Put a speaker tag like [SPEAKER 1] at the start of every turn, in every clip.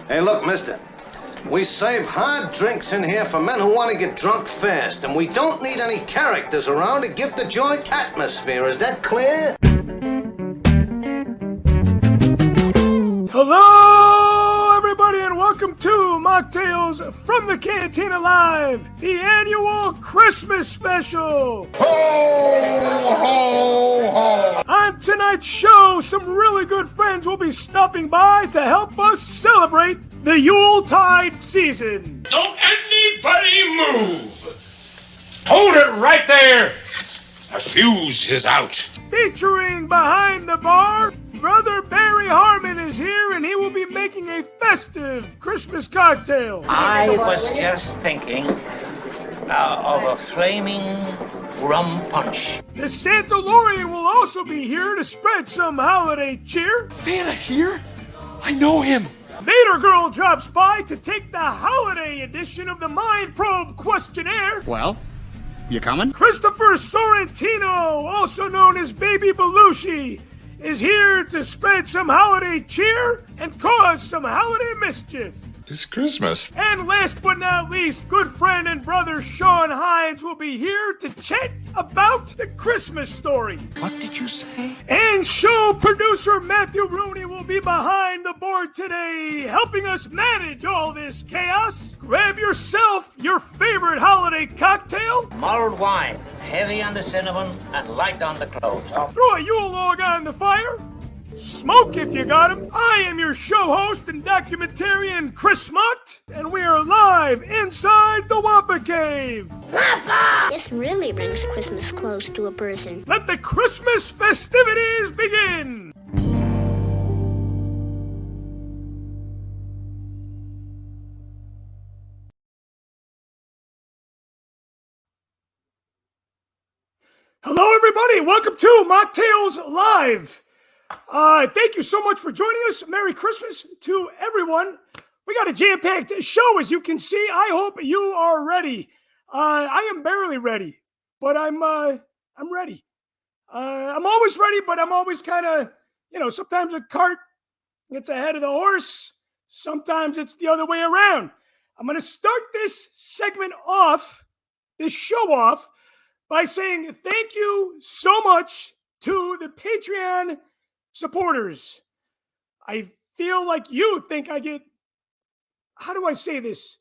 [SPEAKER 1] Hey, look, mister. We serve hard drinks in here for men who want to get drunk fast, and we don't need any characters around to give the joint atmosphere. Is that clear?
[SPEAKER 2] Hello, everybody, and welcome to Machtails from the Cantina Live, the annual Christmas special.
[SPEAKER 3] Ho, ho, ho.
[SPEAKER 2] On tonight's show, some really good friends will be stopping by to help us celebrate the Yuletide season.
[SPEAKER 3] Don't anybody move! Hold it right there! The fuse is out.
[SPEAKER 2] Featuring behind the bar, Brother Barry Harmon is here, and he will be making a festive Christmas cocktail.
[SPEAKER 4] I was just thinking of a flaming rum punch.
[SPEAKER 2] The Santalorian will also be here to spread some holiday cheer.
[SPEAKER 5] Santa here? I know him.
[SPEAKER 2] Vader Girl drops by to take the holiday edition of the Mind Probe questionnaire.
[SPEAKER 5] Well, you coming?
[SPEAKER 2] Christopher Sorrentino, also known as Baby Belushi, is here to spread some holiday cheer and cause some holiday mischief.
[SPEAKER 3] It's Christmas.
[SPEAKER 2] And last but not least, good friend and brother Sean Hines will be here to chat about the Christmas story.
[SPEAKER 4] What did you say?
[SPEAKER 2] And show producer Matthew Rooney will be behind the board today, helping us manage all this chaos. Grab yourself your favorite holiday cocktail.
[SPEAKER 4] Mulled wine, heavy on the cinnamon and light on the cloves.
[SPEAKER 2] Throw a Yule log on the fire. Smoke if you got 'em. I am your show host and documentarian, Cris Macht, and we are live inside the Wampa Cave.
[SPEAKER 6] This really brings Christmas close to a person.
[SPEAKER 2] Let the Christmas festivities begin. Hello, everybody. Welcome to Machtails Live. Thank you so much for joining us. Merry Christmas to everyone. We got a jam-packed show, as you can see. I hope you are ready. I am barely ready, but I'm ready. I'm always ready, but I'm always kind of, sometimes a cart gets ahead of the horse. Sometimes it's the other way around. I'm going to start this segment off, this show off, by saying thank you so much to the Patreon supporters. I feel like you think I get, how do I say this?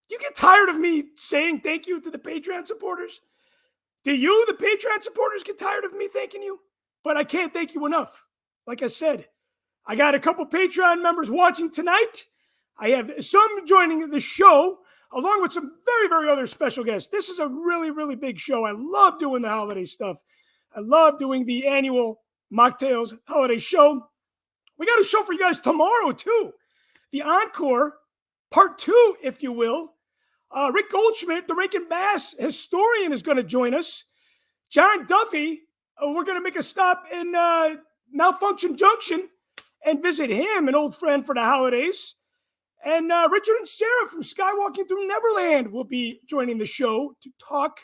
[SPEAKER 2] Do you get tired of me saying thank you to the Patreon supporters? Do you, the Patreon supporters, get tired of me thanking you? But I can't thank you enough. Like I said, I got a couple Patreon members watching tonight. I have some joining the show, along with some very, very other special guests. This is a really, really big show. I love doing the holiday stuff. I love doing the annual Mocktails holiday show. We got a show for you guys tomorrow, too. The encore, part 2, if you will. Rick Goldschmidt, the Rankin Bass historian, is going to join us. John Duffy, we're going to make a stop in Malfunction Junction and visit him, an old friend for the holidays. And Richard and Sarah from Skywalking Through Neverland will be joining the show to talk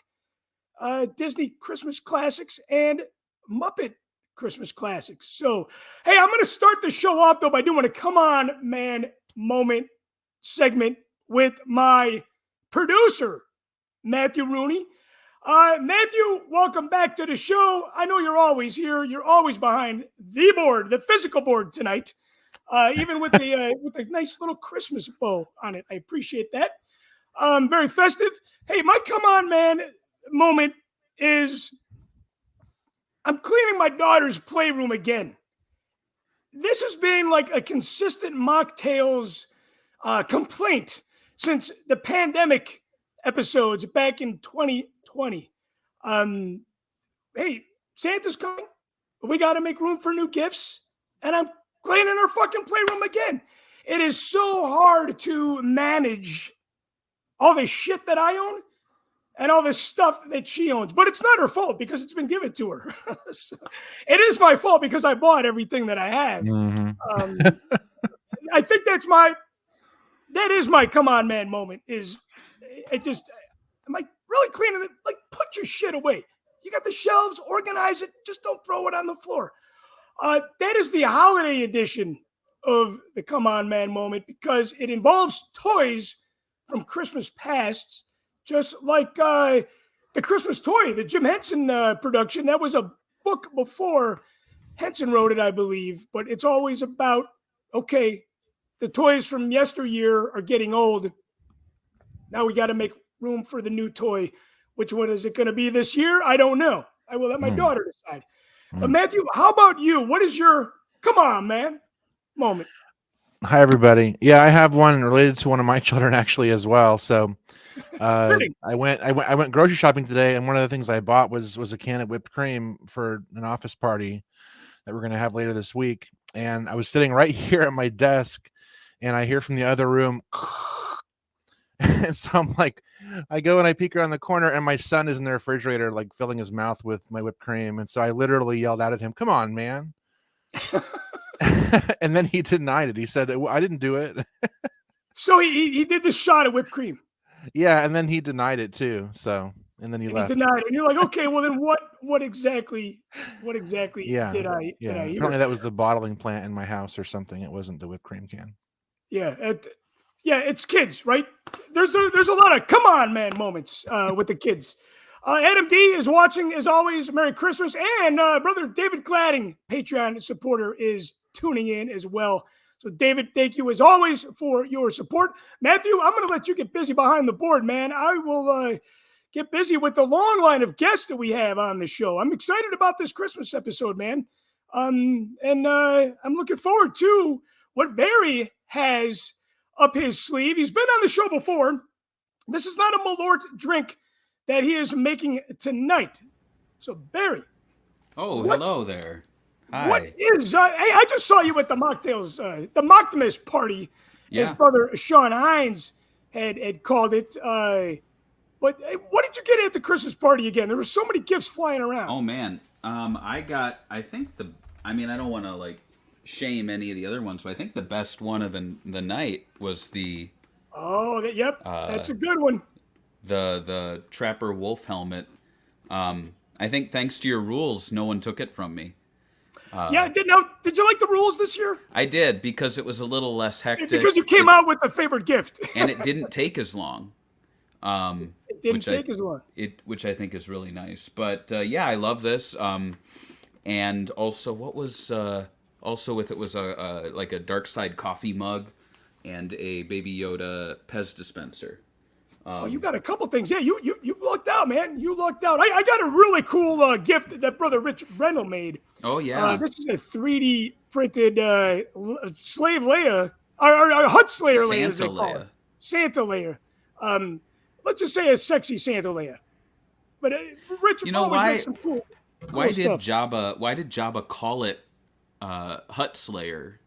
[SPEAKER 2] Disney Christmas classics and Muppet Christmas classics. So, hey, I'm going to start the show off, though, by doing a come on, man moment segment with my producer, Matthew Rooney. Matthew, welcome back to the show. I know you're always here. You're always behind the board, the physical board tonight, even with the nice little Christmas bow on it. I appreciate that. Very festive. Hey, my come on, man moment is I'm cleaning my daughter's playroom again. This has been like a consistent Mocktails complaint since the pandemic episodes back in 2020. Hey, Santa's coming. We got to make room for new gifts. And I'm cleaning her fucking playroom again. It is so hard to manage all the shit that I own and all this stuff that she owns. But it's not her fault because it's been given to her. So, it is my fault because I bought everything that I have. Mm-hmm. I think that is my come on, man moment is am I really cleaning it? Like, put your shit away. You got the shelves, organize it. Just don't throw it on the floor. That is the holiday edition of the Come On Man moment because it involves toys from Christmas pasts, just like the Christmas toy, the Jim Henson production. That was a book before Henson wrote it, I believe, but it's always about, okay, the toys from yesteryear are getting old. Now we got to make room for the new toy. Which one is it going to be this year? I don't know. I will let my daughter decide. But Matthew, how about you? What is your Come On Man moment?
[SPEAKER 7] Hi, everybody. Yeah, I have one related to one of my children actually as well. So I went grocery shopping today, and one of the things I bought was a can of whipped cream for an office party that we're going to have later this week. And I was sitting right here at my desk, and I hear from the other room, and so I'm like, I go and I peek around the corner, and my son is in the refrigerator, like filling his mouth with my whipped cream. And so I literally yelled out at him, "Come on, man." And then he denied it. He said, "I didn't do it."
[SPEAKER 2] So he did the shot of whipped cream.
[SPEAKER 7] Yeah, and then he denied it too. So, and then he left.
[SPEAKER 2] He denied it. And you're like, okay, well then what exactly
[SPEAKER 7] Yeah,
[SPEAKER 2] did I hear?
[SPEAKER 7] Apparently that was the bottling plant in my house or something. It wasn't the whipped cream can.
[SPEAKER 2] Yeah, it's kids, right? There's a lot of Come On Man moments with the kids. Adam D is watching as always. Merry Christmas, and brother David Gladding, Patreon supporter, is tuning in as well. So David, thank you as always for your support. Matthew, I'm going to let you get busy behind the board, man. I will get busy with the long line of guests that we have on the show. I'm excited about this Christmas episode, man. And I'm looking forward to what Barry has up his sleeve. He's been on the show before. This is not a Malort drink that he is making tonight. So, Barry.
[SPEAKER 8] Oh, hello there. Hi.
[SPEAKER 2] What is... I just saw you at the Machtails, the Machtails party, as brother Sean Hines had called it. But what did you get at the Christmas party again? There were so many gifts flying around.
[SPEAKER 8] Oh, man. I don't want to, shame any of the other ones, but I think the best one of the night was the...
[SPEAKER 2] Oh, that's a good one.
[SPEAKER 8] The Trapper Wolf helmet. I think thanks to your rules, no one took it from me.
[SPEAKER 2] Did you like the rules this year?
[SPEAKER 8] I did, because it was a little less hectic.
[SPEAKER 2] Because you came out with a favorite gift.
[SPEAKER 8] And it didn't take as long.
[SPEAKER 2] It didn't take as long.
[SPEAKER 8] Which I think is really nice. But I love this. And also, what was also with it was a Dark Side coffee mug and a Baby Yoda Pez dispenser.
[SPEAKER 2] You got a couple things. Yeah, you lucked out, man. You lucked out. I got a really cool gift that brother Rich Brendel made.
[SPEAKER 8] Oh, yeah.
[SPEAKER 2] This is a 3D printed Slave Leia, or Hut Slayer Leia, as they call it. Santa Leia. Let's just say a sexy Santa Leia. But Rich always makes some cool stuff.
[SPEAKER 8] Why did Jabba call it Hut Slayer?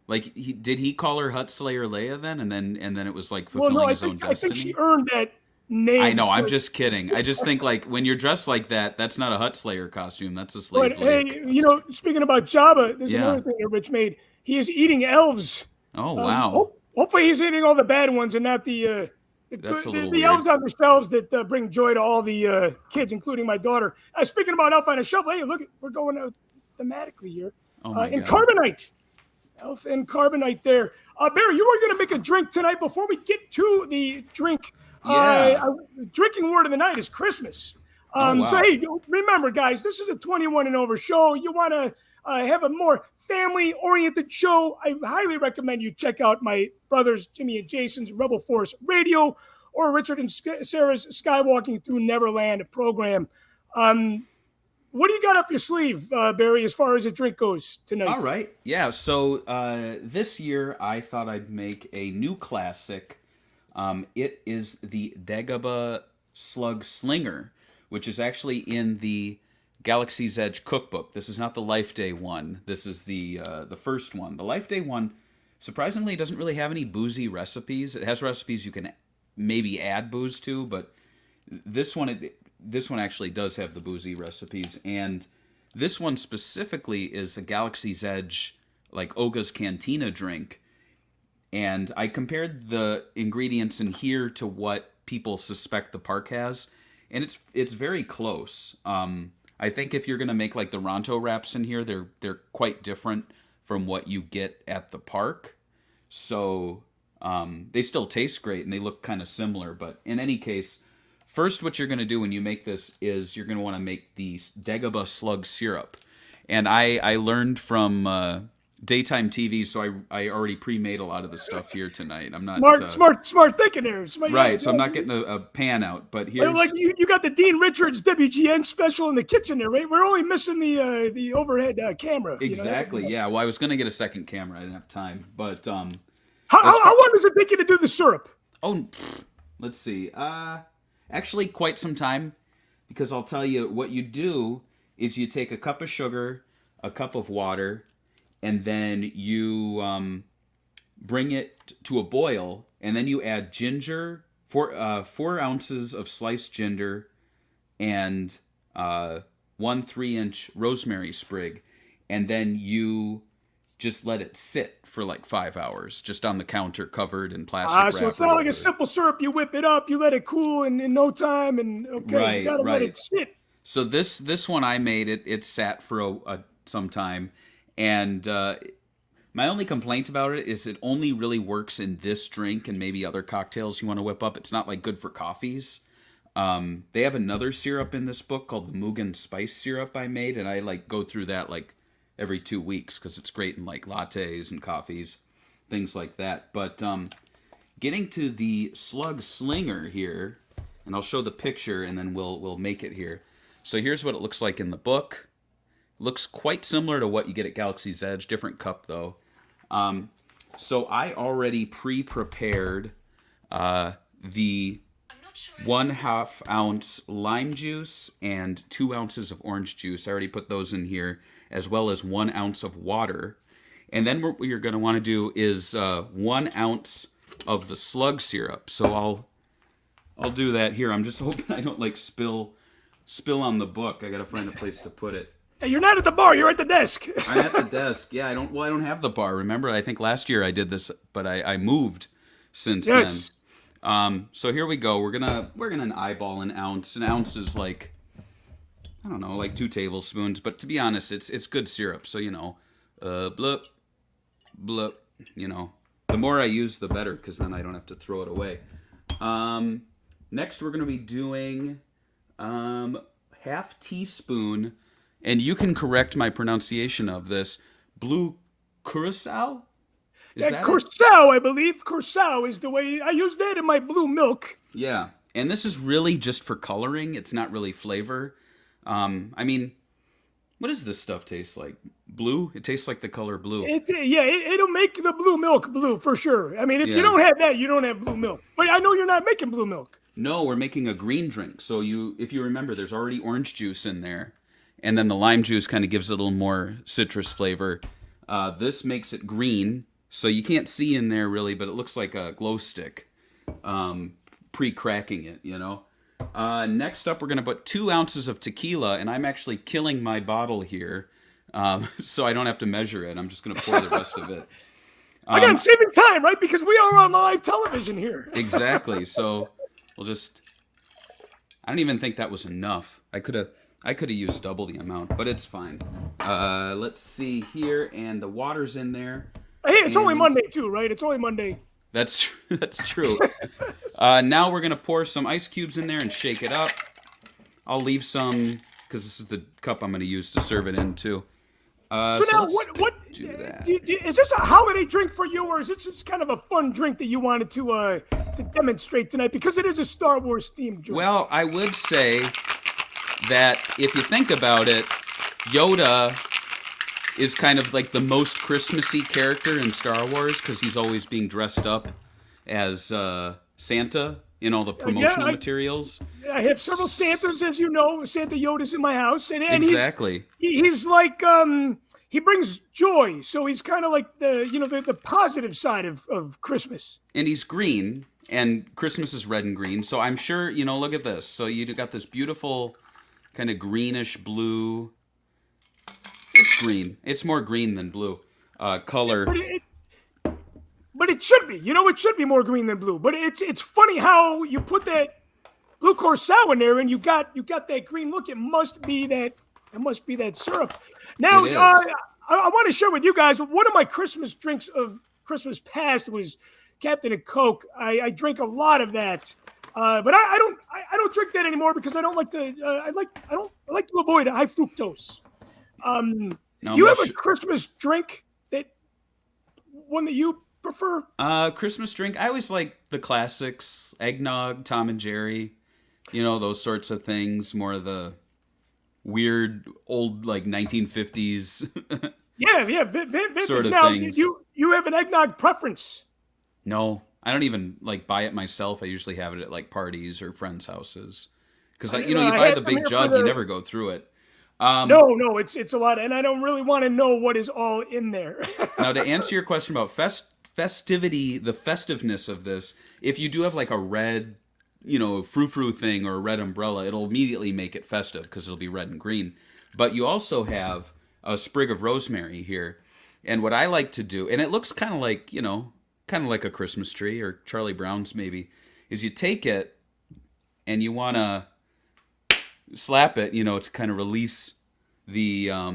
[SPEAKER 8] Did he call her Hut Slayer Leia then, and then it was fulfilling his own destiny?
[SPEAKER 2] I think she earned that name.
[SPEAKER 8] I know. I'm just kidding. I just think when you're dressed like that, that's not a Hut Slayer costume. That's a slave. But
[SPEAKER 2] hey, speaking about Jabba, there's another thing that Rich made. He is eating elves.
[SPEAKER 8] Oh wow!
[SPEAKER 2] Hopefully, he's eating all the bad ones and not the elves on the shelves that bring joy to all the kids, including my daughter. Speaking about elf on a shelf, hey, look, we're going out thematically here.
[SPEAKER 8] Oh my God.
[SPEAKER 2] Carbonite. Elf and Carbonite there. Barry, you were going to make a drink tonight. Before we get to the drink, drinking word of the night is Christmas.
[SPEAKER 8] Wow.
[SPEAKER 2] So, hey, remember, guys, this is a 21 and over show. You want to have a more family-oriented show, I highly recommend you check out my brothers, Jimmy and Jason's Rebel Force Radio, or Richard and Sarah's Skywalking Through Neverland program. What do you got up your sleeve, Barry, as far as a drink goes tonight?
[SPEAKER 8] All right. Yeah, so this year I thought I'd make a new classic. It is the Dagobah Slug Slinger, which is actually in the Galaxy's Edge cookbook. This is not the Life Day one. This is the first one. The Life Day one, surprisingly, doesn't really have any boozy recipes. It has recipes you can maybe add booze to, but this one actually does have the boozy recipes, and this one specifically is a Galaxy's Edge, Oga's Cantina drink, and I compared the ingredients in here to what people suspect the park has, and it's very close. I think if you're going to make the Ronto wraps in here, they're quite different from what you get at the park. So they still taste great and they look kind of similar. But in any case, first what you're going to do when you make this is you're going to want to make the Dagobah slug syrup. And I learned from daytime TV, so I already pre-made a lot of the stuff here tonight. I'm not
[SPEAKER 2] smart thinking there.
[SPEAKER 8] Right, so I'm not getting a pan out, but here's
[SPEAKER 2] like you got the Dean Richards WGN special in the kitchen there, right? We're only missing the overhead camera.
[SPEAKER 8] Exactly. Yeah. Well, I was gonna get a second camera. I didn't have time, but
[SPEAKER 2] how long does it take you to do the syrup?
[SPEAKER 8] Oh, let's see. Actually, quite some time, because I'll tell you what you do is you take a cup of sugar, a cup of water, and then you bring it to a boil, and then you add ginger, 4 ounces of sliced ginger, and 1 3-inch rosemary sprig, and then you just let it sit for like 5 hours, just on the counter, covered in plastic wrap.
[SPEAKER 2] So it's not like a simple syrup. You whip it up, you let it cool in no time, and okay, you gotta let it sit.
[SPEAKER 8] So this one I made, it sat for some time. And my only complaint about it is it only really works in this drink and maybe other cocktails you want to whip up. It's not like good for coffees. They have another syrup in this book called the Mugen Spice Syrup I made, and I like go through that like every 2 weeks because it's great in like lattes and coffees, things like that. But getting to the Slug Slinger here, and I'll show the picture and then we'll make it here. So here's what it looks like in the book. Looks quite similar to what you get at Galaxy's Edge, different cup though. So I already pre-prepared the 1/2 ounce lime juice and 2 ounces of orange juice. I already put those in here, as well as 1 ounce of water. And then what you're going to want to do is 1 ounce of the slug syrup. So I'll do that here. I'm just hoping I don't like spill on the book. I got to find a place to put it.
[SPEAKER 2] Hey, you're not at the bar. You're at the desk.
[SPEAKER 8] I'm at the desk. Yeah, I don't have the bar. Remember, I think last year I did this, but I moved since then. So here we go. We're gonna eyeball an ounce. An ounce is like, I don't know, like 2 tablespoons. But to be honest, it's good syrup. So blup, blup. The more I use, the better, because then I don't have to throw it away. Next, we're gonna be doing 1/2 teaspoon. And you can correct my pronunciation of this. Blue curacao?
[SPEAKER 2] Curacao, I believe. Curacao is the way I use that in my blue milk.
[SPEAKER 8] Yeah. And this is really just for coloring. It's not really flavor. I mean, what does this stuff taste like? Blue? It tastes like the color blue.
[SPEAKER 2] It'll make the blue milk blue for sure. I mean, if you don't have that, you don't have blue milk. But I know you're not making blue milk.
[SPEAKER 8] No, we're making a green drink. So if you remember, there's already orange juice in there. And then the lime juice kind of gives it a little more citrus flavor. This makes it green, so you can't see in there really, but it looks like a glow stick, pre-cracking it, Next up, we're going to put 2 ounces of tequila, and I'm actually killing my bottle here, so I don't have to measure it. I'm just going to pour the rest of it.
[SPEAKER 2] Again, saving time, right? Because we are on live television here.
[SPEAKER 8] Exactly, so we'll just... I don't even think that was enough. I could have used double the amount, but it's fine. Let's see here, and the water's in there.
[SPEAKER 2] Hey, it's only Monday too, right? It's only Monday.
[SPEAKER 8] That's true. Now we're gonna pour some ice cubes in there and shake it up. I'll leave some because this is the cup I'm gonna use to serve it in too.
[SPEAKER 2] So now, what
[SPEAKER 8] do that?
[SPEAKER 2] Is this a holiday drink for you, or is this just kind of a fun drink that you wanted to demonstrate tonight? Because it is a Star Wars themed drink.
[SPEAKER 8] Well, I would say that if you think about it, Yoda is kind of like the most Christmassy character in Star Wars because he's always being dressed up as Santa in all the promotional materials.
[SPEAKER 2] I have several Santas, as you know. Santa Yoda's in my house, and
[SPEAKER 8] exactly.
[SPEAKER 2] He's like he brings joy, so he's kind of like the positive side of Christmas.
[SPEAKER 8] And he's green, and Christmas is red and green. So I'm sure look at this. So you got this beautiful kind of greenish blue. It's green. It's more green than blue color.
[SPEAKER 2] But it should be. It should be more green than blue. But it's funny how you put that blue curacao in there and you got that green look. It must be that syrup. Now I want to share with you guys one of my Christmas drinks of Christmas past was Captain and Coke. I drink a lot of that, but I don't drink that anymore because I don't like to. I like to avoid high fructose. Do you have a Christmas drink one that you prefer?
[SPEAKER 8] Christmas drink. I always like the classics: eggnog, Tom and Jerry. Those sorts of things. More of the weird old 1950s.
[SPEAKER 2] Yeah, vintage.
[SPEAKER 8] Sort of
[SPEAKER 2] now,
[SPEAKER 8] things.
[SPEAKER 2] You have an eggnog preference?
[SPEAKER 8] No, I don't even buy it myself. I usually have it at parties or friends' houses because you buy the big jug, you never go through it.
[SPEAKER 2] No, it's a lot, and I don't really want to know what is all in there.
[SPEAKER 8] Now, to answer your question about festivity, the festiveness of this, if you do have a red, frou-frou thing or a red umbrella, it'll immediately make it festive because it'll be red and green. But you also have a sprig of rosemary here, and what I like to do, and it looks kind of like a Christmas tree or Charlie Brown's maybe, is you take it and you want to slap it, to kind of release the, I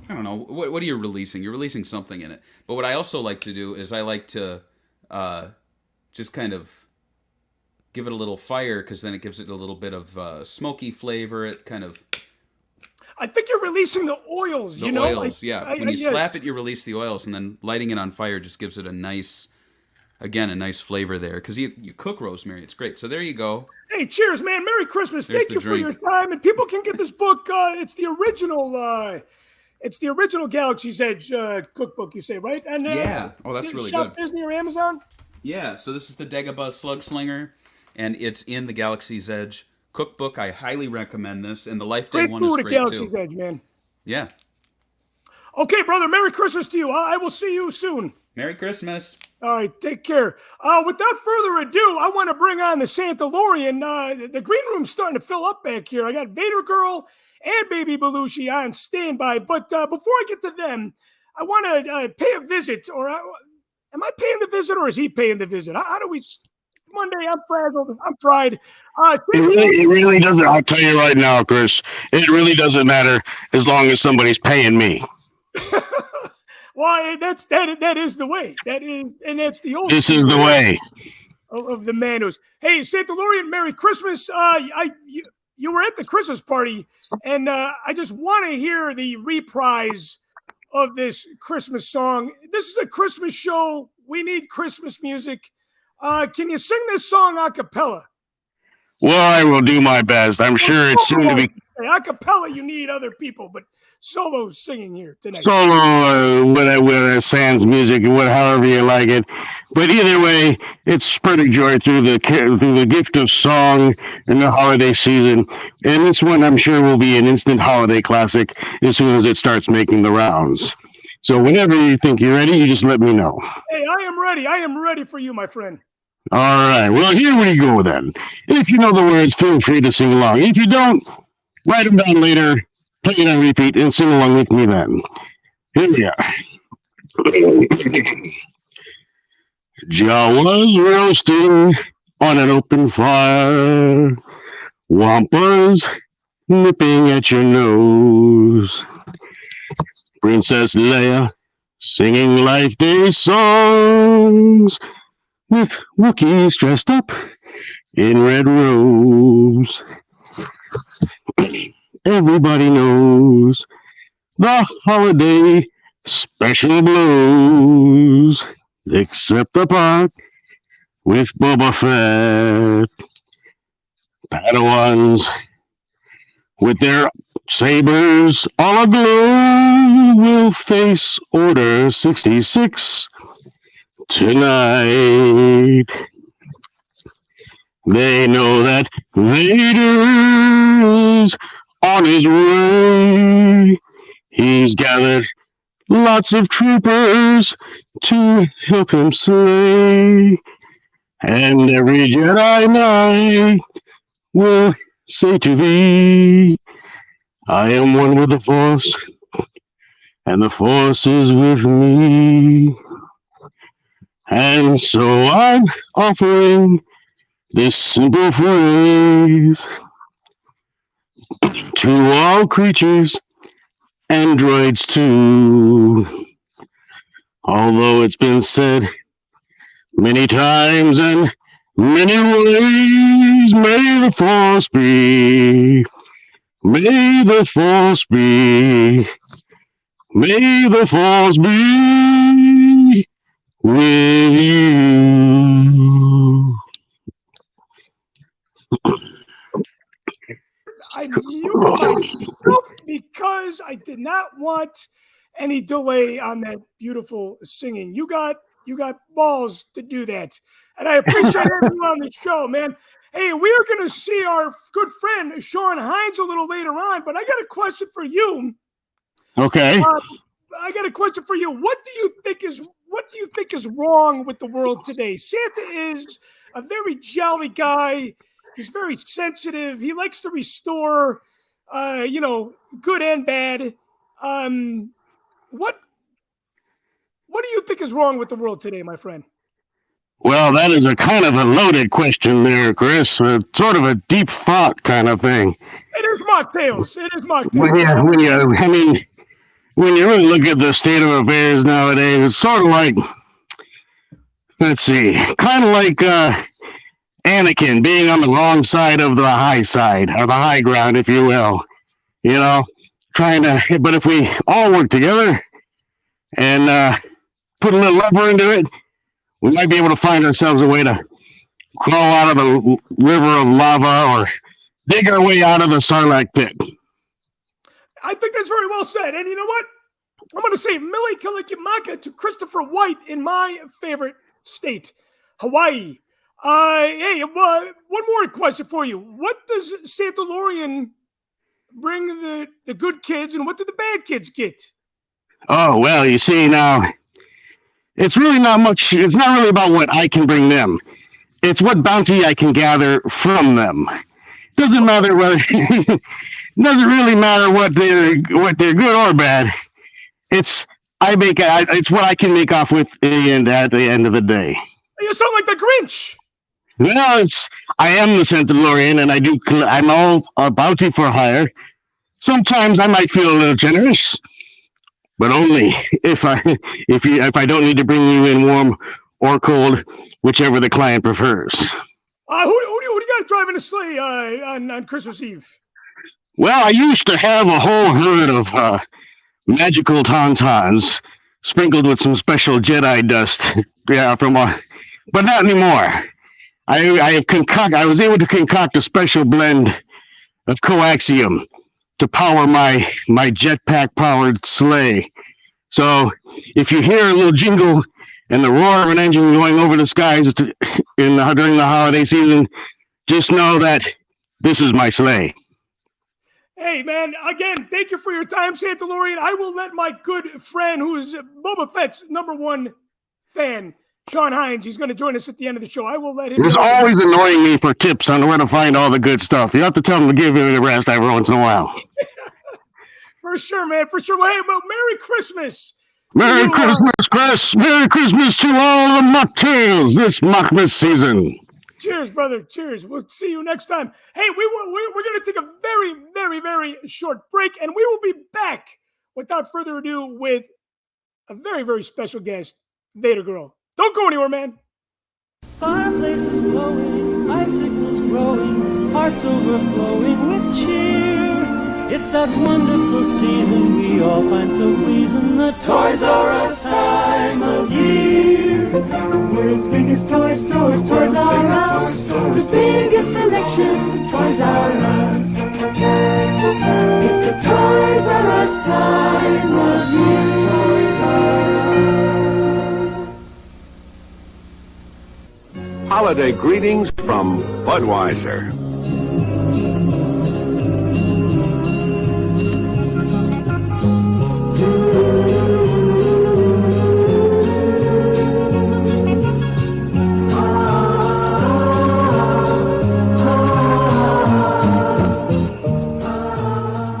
[SPEAKER 8] don't know, what are you releasing? You're releasing something in it. But what I also like to do is I like to just kind of give it a little fire because then it gives it a little bit of smoky flavor. It kind of...
[SPEAKER 2] I think you're releasing the oils,
[SPEAKER 8] The oils, yeah. When you slap it, you release the oils, and then lighting it on fire just gives it a nice flavor there. Because you cook rosemary, it's great. So there you go.
[SPEAKER 2] Hey, cheers, man! Merry Christmas!
[SPEAKER 8] There's
[SPEAKER 2] Thank you for your time, and people can get this book. It's the original Galaxy's Edge cookbook. You say, right? And
[SPEAKER 8] yeah. Oh, that's really good.
[SPEAKER 2] Disney or Amazon.
[SPEAKER 8] Yeah. So this is the Dagobah Slug Slinger, and it's in the Galaxy's Edge cookbook. I highly recommend this, and the Life Day one is great too. Great food at Galaxy's Edge, man. Yeah.
[SPEAKER 2] Okay, brother. Merry Christmas to you. I will see you soon.
[SPEAKER 8] Merry Christmas.
[SPEAKER 2] All right, take care. Without further ado, I want to bring on the Santalorian. The green room's starting to fill up back here. I got Vader Girl and Baby Belushi on standby. But before I get to them, I want to pay a visit. Or am I paying the visit, or is he paying the visit? How do we... Monday, I'm frazzled. I'm fried.
[SPEAKER 9] It really doesn't. I'll tell you right now, Chris. It really doesn't matter as long as somebody's paying me.
[SPEAKER 2] Well, that is the way. That's the old.
[SPEAKER 9] This is the way
[SPEAKER 2] of the man who's. Hey, Santalorian, Merry Christmas. You were at the Christmas party, and I just want to hear the reprise of this Christmas song. This is a Christmas show. We need Christmas music. Can you sing this song a cappella?
[SPEAKER 9] Well, I will do my best. I'm sure it's soon to be.
[SPEAKER 2] A cappella, you need other people, but solo singing here tonight.
[SPEAKER 9] Solo, with sans music, however you like it. But either way, it's spreading joy through the gift of song in the holiday season. And this one, I'm sure, will be an instant holiday classic as soon as it starts making the rounds. So whenever you think you're ready, you just let me know.
[SPEAKER 2] Hey, I am ready. I am ready for you, my friend.
[SPEAKER 9] All right. Well, here we go then. If you know the words, feel free to sing along. If you don't, write them down later, play it on repeat, and sing along with me then. Here we are. Jaw was roasting on an open fire. Wampa's nipping at your nose. Princess Leia singing Life Day songs with Wookiees dressed up in red robes. Everybody knows the holiday special blows, except the part with Boba Fett. Padawans with their sabers all aglow will face Order 66 tonight. They know that Vader is on his way. He's gathered lots of troopers to help him slay. And every Jedi Knight will say to thee, I am one with the Force, and the Force is with me. And so I'm offering this simple phrase to all creatures androids too. Although it's been said many times and many ways, may the force be, may the force be, may the force be with you.
[SPEAKER 2] I muted myself because I did not want any delay on that beautiful singing. You got balls to do that. And I appreciate everyone on the show, man. Hey, we are going to see our good friend Sean Hines a little later on, but I got a question for you.
[SPEAKER 9] Okay.
[SPEAKER 2] I got a question for you. What do you think is wrong with the world today? Santa is a very jolly guy. He's very sensitive. He likes to restore, good and bad. What do you think is wrong with the world today, my friend?
[SPEAKER 9] Well, that is a kind of a loaded question there, Chris. Sort of a deep thought kind of thing.
[SPEAKER 2] It is Machtails. It is Machtails.
[SPEAKER 9] When you really look at the state of affairs nowadays, it's sort of like, let's see, kind of like Anakin being on the wrong side of the high side, or the high ground, if you will. But if we all work together and put a little lever into it, we might be able to find ourselves a way to crawl out of the river of lava or dig our way out of the Sarlacc pit.
[SPEAKER 2] I think that's very well said. And you know what? I'm going to say Mili Kalikimaka to Christopher White in my favorite state, Hawaii. Hey, one more question for you. What does Santalorian bring the good kids, and what do the bad kids get?
[SPEAKER 9] Oh, well, you see, now, it's really not much. It's not really about what I can bring them. It's what bounty I can gather from them. Doesn't matter whether doesn't really matter what they're good or bad. It's what I can make off with at the end of the day.
[SPEAKER 2] You sound like the Grinch.
[SPEAKER 9] Well, I am the Santalorian, and I'm all a bounty for hire. Sometimes I might feel a little generous, but only if I don't need to bring you in warm or cold, whichever the client prefers.
[SPEAKER 2] Who do you got driving a sleigh on Christmas Eve?
[SPEAKER 9] Well, I used to have a whole herd of magical tauntauns sprinkled with some special Jedi dust. But not anymore. I was able to concoct a special blend of coaxium to power my jetpack powered sleigh. So if you hear a little jingle and the roar of an engine going over the skies during the holiday season, just know that this is my sleigh.
[SPEAKER 2] Hey, man, again, thank you for your time, Santalorian. I will let my good friend, who is Boba Fett's #1 fan, Sean Hines, he's going to join us at the end of the show. I will let him
[SPEAKER 9] He's always annoying me for tips on where to find all the good stuff. You have to tell him to give you the rest every once in a while.
[SPEAKER 2] For sure, man, for sure. Well, hey, well, Merry Christmas.
[SPEAKER 9] Merry Christmas, Chris. Merry Christmas to all the Machtails this Machmas season.
[SPEAKER 2] Cheers, brother. Cheers. We'll see you next time. Hey, we're going to take a very, very, very short break, and we will be back without further ado with a very, very special guest, Vader Girl. Don't go anywhere, man.
[SPEAKER 10] Fireplaces glowing, icicles growing, hearts overflowing with cheer. It's that wonderful season we all find so pleasing, the Toys R Us time of year. The world's biggest toy stores, Toys R Us. The biggest selection, Toys R Us. It's the Toys R Us time of year. Toys R Us.
[SPEAKER 11] Holiday greetings from Budweiser.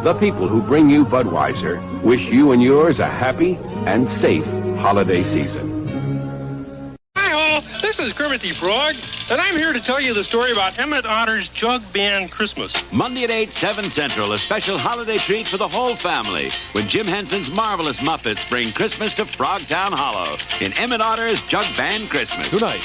[SPEAKER 11] The people who bring you Budweiser wish you and yours a happy and safe holiday season.
[SPEAKER 3] Hi-ho!
[SPEAKER 12] Hello, this is Kermit the Frog, and I'm here to tell you the story about Emmett Otter's Jug Band Christmas.
[SPEAKER 13] Monday at 8, 7 Central, a special holiday treat for the whole family when Jim Henson's Marvelous Muppets bring Christmas to Frogtown Hollow in Emmett Otter's Jug Band Christmas.
[SPEAKER 12] Tonight.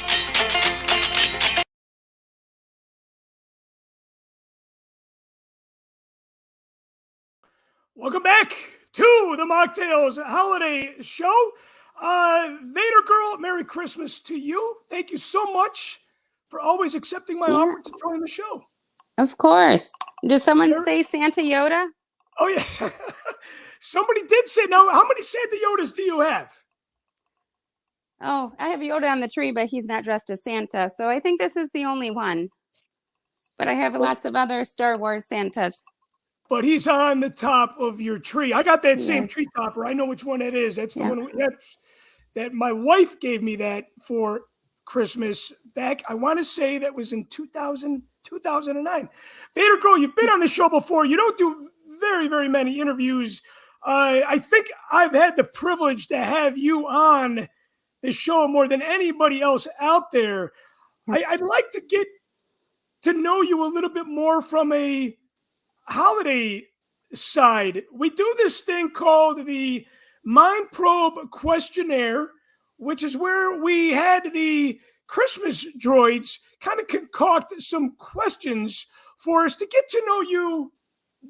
[SPEAKER 2] Welcome back to the Machtails Holiday Show. Vader Girl, Merry Christmas to you. Thank you so much for always accepting my offer to join the show.
[SPEAKER 14] Of course. Did someone say Santa Yoda?
[SPEAKER 2] Oh, yeah. Somebody did say, now, how many Santa Yodas do you have?
[SPEAKER 14] Oh, I have Yoda on the tree, but he's not dressed as Santa. So I think this is the only one. But I have lots of other Star Wars Santas.
[SPEAKER 2] But he's on the top of your tree. I got that same tree topper. I know which one it is. That's the one that my wife gave me that for Christmas back. I want to say that was in 2009. Vader Girl, you've been on the show before. You don't do very, very many interviews. I think I've had the privilege to have you on the show more than anybody else out there. I'd like to get to know you a little bit more from a holiday side. We do this thing called the Mind Probe Questionnaire, which is where we had the Christmas droids kind of concoct some questions for us to get to know you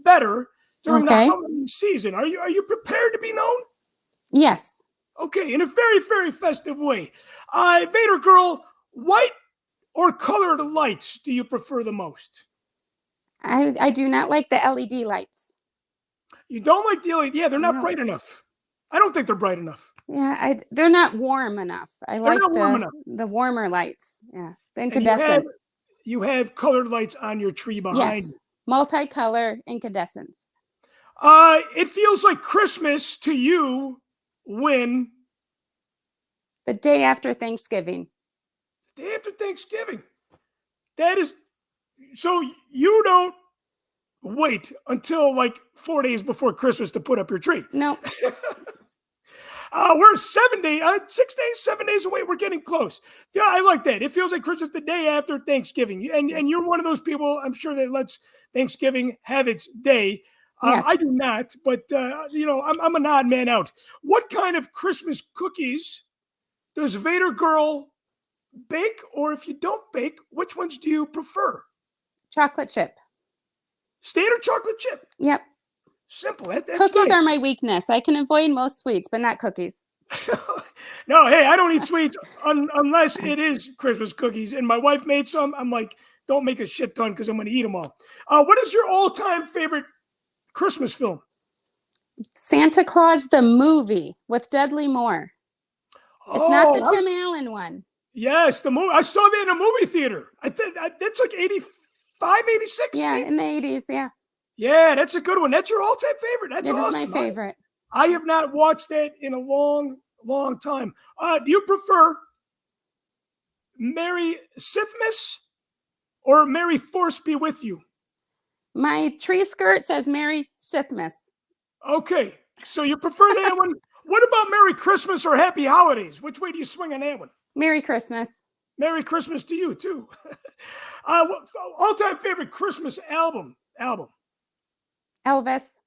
[SPEAKER 2] better during the holiday season. Are you prepared to be known?
[SPEAKER 14] Yes.
[SPEAKER 2] Okay, in a very, very festive way. Vader Girl, white or colored lights do you prefer the most?
[SPEAKER 14] I do not like the LED lights.
[SPEAKER 2] You don't like the LED? Yeah, they're not bright enough. I don't think they're bright enough.
[SPEAKER 14] Yeah, they're not warm enough. I like the warmer lights. Yeah, the incandescent.
[SPEAKER 2] You have colored lights on your tree behind.
[SPEAKER 14] Yes, multicolor incandescents.
[SPEAKER 2] It feels like Christmas to you when?
[SPEAKER 14] The day after Thanksgiving.
[SPEAKER 2] The day after Thanksgiving. That is... So you don't wait until like 4 days before Christmas to put up your tree?
[SPEAKER 14] No.
[SPEAKER 2] We're 6 days, 7 days away. We're getting close. Yeah, I like that. It feels like Christmas the day after Thanksgiving. And you're one of those people, I'm sure, that lets Thanksgiving have its day.
[SPEAKER 14] Yes.
[SPEAKER 2] I do not, but, I'm an odd man out. What kind of Christmas cookies does Vader Girl bake? Or if you don't bake, which ones do you prefer?
[SPEAKER 14] Chocolate chip.
[SPEAKER 2] Standard chocolate chip?
[SPEAKER 14] Yep.
[SPEAKER 2] Simple. That's
[SPEAKER 14] cookies
[SPEAKER 2] nice.
[SPEAKER 14] are my weakness. I can avoid most sweets, but not cookies.
[SPEAKER 2] No, hey, I don't eat sweets unless it is Christmas cookies. And my wife made some. I'm like, don't make a shit ton because I'm going to eat them all. What is your all-time favorite Christmas film?
[SPEAKER 14] Santa Claus the movie with Dudley Moore. It's not the Tim Allen one.
[SPEAKER 2] Yes, the movie. I saw that in a movie theater. I think that's like 85, 86.
[SPEAKER 14] Yeah,
[SPEAKER 2] maybe?
[SPEAKER 14] in the 80s, yeah.
[SPEAKER 2] Yeah, that's a good one. That's your all-time favorite. That's awesome.
[SPEAKER 14] It is my favorite.
[SPEAKER 2] I have not watched that in a long, long time. Do you prefer Merry Sithmas or Merry Force be with you?
[SPEAKER 14] My tree skirt says Merry Sithmas.
[SPEAKER 2] Okay, so you prefer that one. What about Merry Christmas or Happy Holidays? Which way do you swing on that one?
[SPEAKER 14] Merry Christmas.
[SPEAKER 2] Merry Christmas to you, too. All-time favorite Christmas album?
[SPEAKER 14] Elvis.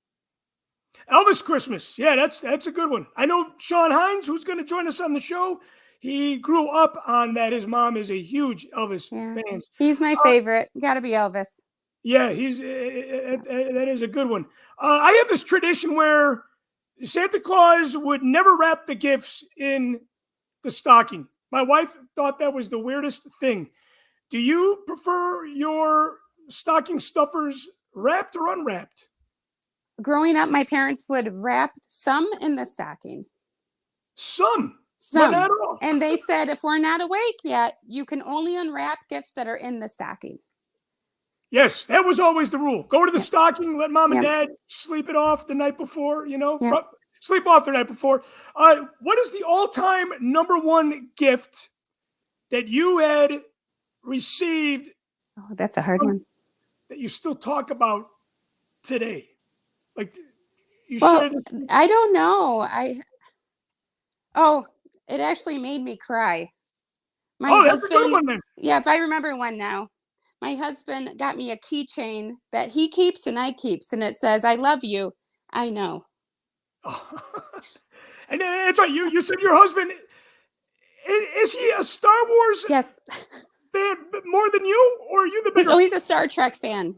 [SPEAKER 2] Elvis Christmas. Yeah, that's a good one. I know Sean Hines, who's going to join us on the show. He grew up on that. His mom is a huge Elvis fan.
[SPEAKER 14] He's my favorite. Got to be Elvis.
[SPEAKER 2] Yeah, that is a good one. I have this tradition where Santa Claus would never wrap the gifts in the stocking. My wife thought that was the weirdest thing. Do you prefer your stocking stuffers wrapped or unwrapped?
[SPEAKER 14] Growing up, my parents would wrap some in the stocking.
[SPEAKER 2] Some.
[SPEAKER 14] But
[SPEAKER 2] not all.
[SPEAKER 14] And they said, if we're not awake yet, you can only unwrap gifts that are in the stocking.
[SPEAKER 2] Yes, that was always the rule. Go to the stocking, let mom and dad sleep it off the night before, sleep off the night before. What is the all-time number one gift that you had received?
[SPEAKER 14] Oh, that's a hard one.
[SPEAKER 2] That you still talk about today? Like, you
[SPEAKER 14] well, I don't know. It actually made me cry. My
[SPEAKER 2] that's a good
[SPEAKER 14] husband,
[SPEAKER 2] one then.
[SPEAKER 14] yeah, if I remember one now. My husband got me a keychain that he keeps and I keeps, and it says, "I love you. I know."
[SPEAKER 2] And it's right. You said your husband is he a Star Wars
[SPEAKER 14] Yes.
[SPEAKER 2] fan more than you, or are you the biggest?
[SPEAKER 14] Oh, he's a Star Trek fan.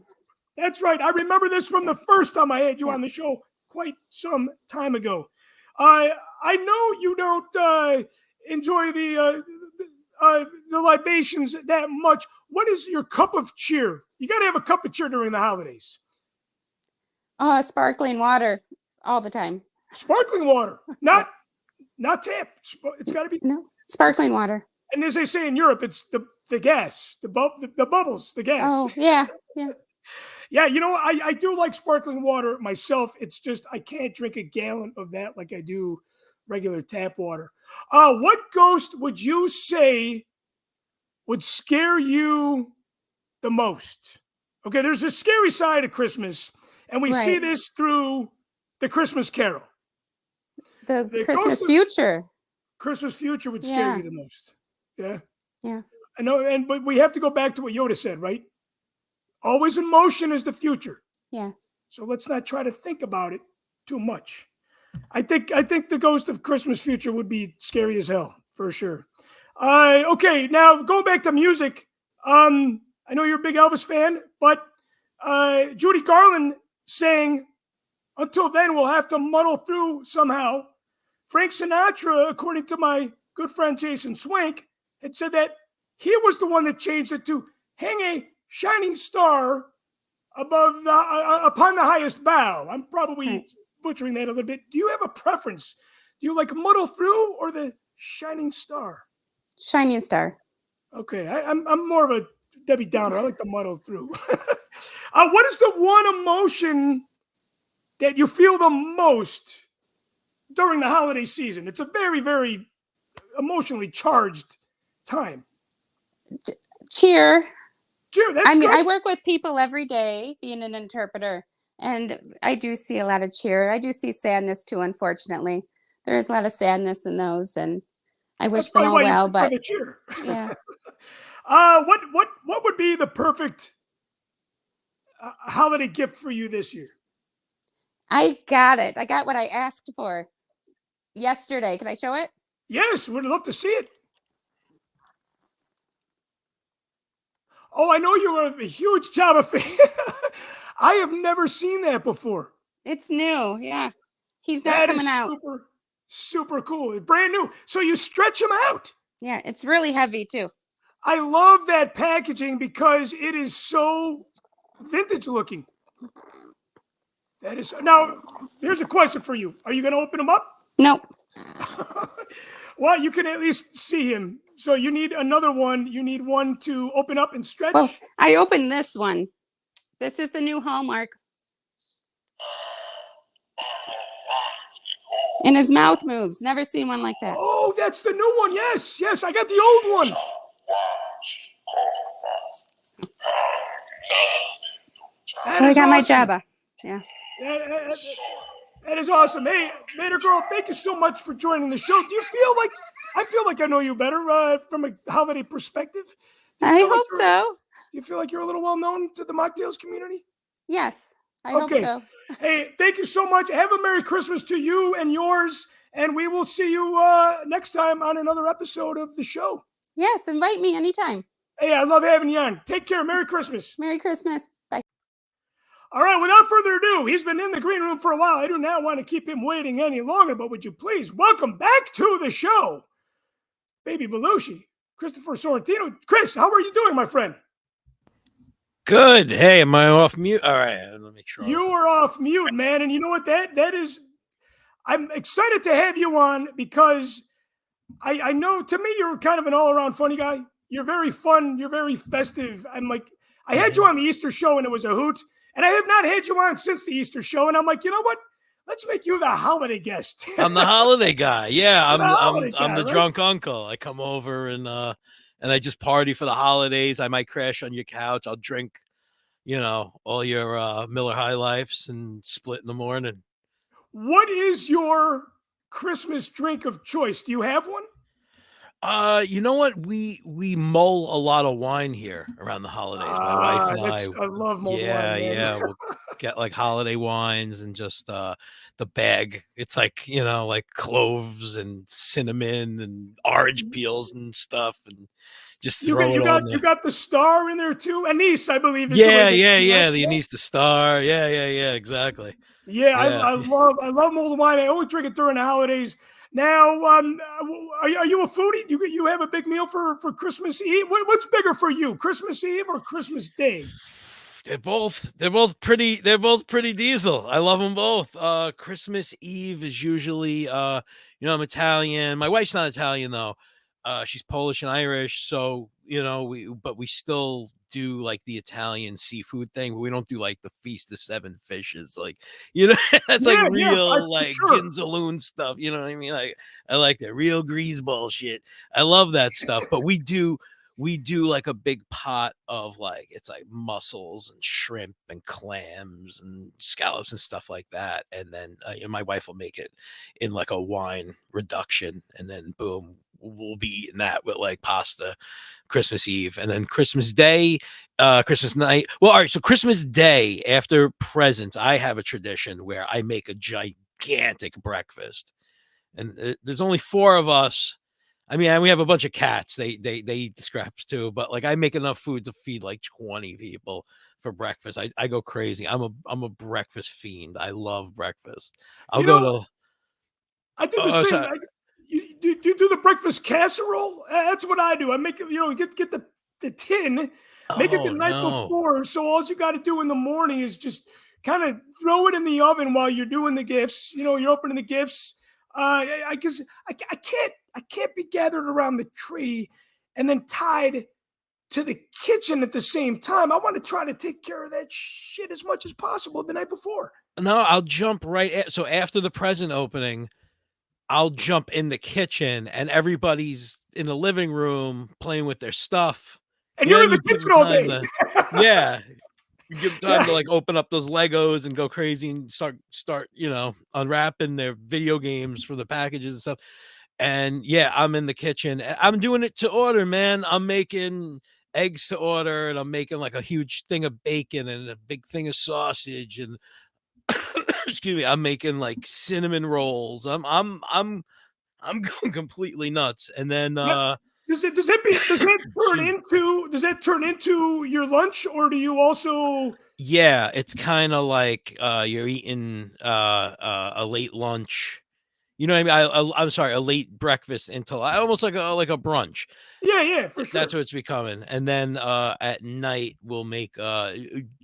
[SPEAKER 2] That's right. I remember this from the first time I had you on the show quite some time ago. I know you don't enjoy the libations that much. What is your cup of cheer? You got to have a cup of cheer during the holidays.
[SPEAKER 14] Oh, sparkling water all the time.
[SPEAKER 2] Sparkling water, not tap. It's got to be
[SPEAKER 14] sparkling water.
[SPEAKER 2] And as they say in Europe, it's the gas, the bubbles, the gas.
[SPEAKER 14] Oh, yeah.
[SPEAKER 2] Yeah, you know, I do like sparkling water myself. It's just I can't drink a gallon of that like I do regular tap water. What ghost would you say would scare you the most? Okay, there's a scary side of Christmas, and we see this through the Christmas Carol.
[SPEAKER 14] The Christmas future.
[SPEAKER 2] Christmas future would scare you the most. Yeah.
[SPEAKER 14] Yeah.
[SPEAKER 2] I know, but we have to go back to what Yoda said, right? Always in motion is the future.
[SPEAKER 14] Yeah.
[SPEAKER 2] So let's not try to think about it too much. I think the ghost of Christmas future would be scary as hell, for sure. Okay, now going back to music. I know you're a big Elvis fan, but Judy Garland sang "Until Then We'll Have to Muddle Through Somehow." Frank Sinatra, according to my good friend Jason Swank, had said that he was the one that changed it to "hang a shining star above upon the highest bough." I'm probably butchering that a little bit. Do you have a preference? Do you like "muddle through" or the "shining star"?
[SPEAKER 14] Shining star.
[SPEAKER 2] Okay, I'm more of a Debbie Downer. I like the "muddle through." What is the one emotion that you feel the most during the holiday season? It's a very, very emotionally charged time.
[SPEAKER 14] Cheer.
[SPEAKER 2] Cheer.
[SPEAKER 14] I mean, I work with people every day being an interpreter, and I do see a lot of cheer. I do see sadness too, unfortunately. There's a lot of sadness in those, and I wish them all well, but
[SPEAKER 2] the cheer.
[SPEAKER 14] Yeah.
[SPEAKER 2] What would be the perfect holiday gift for you this year?
[SPEAKER 14] I got it. I got what I asked for yesterday. Can I show it?
[SPEAKER 2] Yes, we'd love to see it. Oh, I know you were a huge Jabba fan. I have never seen that before.
[SPEAKER 14] It's new. Yeah. He's not coming out.
[SPEAKER 2] Super cool. It's brand new. So you stretch them out.
[SPEAKER 14] Yeah, it's really heavy too.
[SPEAKER 2] I love that packaging because it is so vintage looking. That is. Now, here's a question for you. Are you going to open them up?
[SPEAKER 14] Nope.
[SPEAKER 2] Well, you can at least see him. So you need another one. You need one to open up and stretch.
[SPEAKER 14] Well, I opened this one. This is the new Hallmark. And his mouth moves. Never seen one like that.
[SPEAKER 2] Oh, that's the new one. Yes, I got the old one.
[SPEAKER 14] So I got my Jabba. Yeah.
[SPEAKER 2] That is awesome. Hey, Vader Girl, thank you so much for joining the show. Do you feel like I feel like I know you better from a holiday perspective?
[SPEAKER 14] I hope so.
[SPEAKER 2] Do you feel like you're a little well known to the Machtails community?
[SPEAKER 14] Yes, I hope so.
[SPEAKER 2] Hey, thank you so much. Have a Merry Christmas to you and yours, and we will see you next time on another episode of the show.
[SPEAKER 14] Yes, invite me anytime.
[SPEAKER 2] Hey, I love having you on. Take care. Merry Christmas.
[SPEAKER 14] Merry Christmas. Bye.
[SPEAKER 2] All right, without further ado, he's been in the green room for a while. I do not want to keep him waiting any longer, but would you please welcome back to the show, Baby Belushi, Christopher Sorrentino. Chris, how are you doing, my friend?
[SPEAKER 15] Good. Hey, am I off mute? All right, let me make sure.
[SPEAKER 2] You are off mute, man. And you know what? That is, I'm excited to have you on because I know to me you're kind of an all-around funny guy. You're very fun. You're very festive. I'm like, I had you on the Easter show and it was a hoot. And I have not had you on since the Easter show. And I'm like, you know what? Let's make you the holiday guest.
[SPEAKER 15] I'm the holiday guy. Yeah, I'm the
[SPEAKER 2] right?
[SPEAKER 15] drunk uncle. I come over and I just party for the holidays. I might crash on your couch. I'll drink, all your Miller High Lifes and split in the morning.
[SPEAKER 2] What is your Christmas drink of choice? Do you have one?
[SPEAKER 15] You know what? We mull a lot of wine here around the holidays. My wife and I.
[SPEAKER 2] I love mulled
[SPEAKER 15] Yeah,
[SPEAKER 2] wine, man.
[SPEAKER 15] yeah. We'll get like holiday wines and just the bag. It's like, you know, like cloves and cinnamon and orange peels and stuff, and just throw it on
[SPEAKER 2] You
[SPEAKER 15] there.
[SPEAKER 2] got the star in there too. Anise, I believe. Is the
[SPEAKER 15] Yeah,
[SPEAKER 2] way
[SPEAKER 15] yeah,
[SPEAKER 2] they-
[SPEAKER 15] yeah. The anise, the star. Yeah, yeah, yeah. Exactly.
[SPEAKER 2] Yeah,
[SPEAKER 15] Yeah.
[SPEAKER 2] I love mulled wine. I only drink it during the holidays. Now, are you a foodie? You have a big meal for Christmas Eve? What's bigger for you, Christmas Eve or Christmas Day?
[SPEAKER 15] They're both pretty diesel. I love them both. Christmas Eve is usually you know, I'm Italian. My wife's not Italian though. She's Polish and Irish, so you know, we still do like the Italian seafood thing, but we don't do like the Feast of Seven Fishes, like, you know. That's like real like Ginzaloon stuff, you know what I mean? Like, I like that real greaseball shit. I love that stuff, but we do like a big pot of like, it's like mussels and shrimp and clams and scallops and stuff like that. And then my wife will make it in like a wine reduction, and then boom, we'll be eating that with like pasta Christmas Eve. And then Christmas Day, Christmas night. Well, all right. So Christmas Day after presents, I have a tradition where I make a gigantic breakfast. And there's only 4 of us. I mean, we have a bunch of cats. They eat the scraps too, but like I make enough food to feed like 20 people for breakfast. I go crazy. I'm a breakfast fiend. I love breakfast. I do
[SPEAKER 2] the same. You do the breakfast casserole? That's what I do. I make it, you know, get the tin, make it the night before. So all you got to do in the morning is just kind of throw it in the oven while you're doing the gifts. You know, you're opening the gifts. I guess I can't be gathered around the tree and then tied to the kitchen at the same time. I want to try to take care of that shit as much as possible the night before.
[SPEAKER 15] No, I'll jump right. So after the present opening, I'll jump in the kitchen and everybody's in the living room playing with their stuff.
[SPEAKER 2] And you're in the kitchen all day.
[SPEAKER 15] Yeah. You give time to like open up those Legos and go crazy and start, you know, unwrapping their video games for the packages and stuff. And yeah, I'm in the kitchen. I'm doing it to order, man. I'm making eggs to order, and I'm making like a huge thing of bacon and a big thing of sausage, and excuse me, I'm making like cinnamon rolls. I'm going completely nuts. And then
[SPEAKER 2] does that turn into your lunch, or do you also?
[SPEAKER 15] Yeah, it's kind of like you're eating a late lunch. You know what I mean? I'm sorry, a late breakfast until almost like a brunch.
[SPEAKER 2] Yeah, for sure.
[SPEAKER 15] That's what it's becoming. And then at night we'll make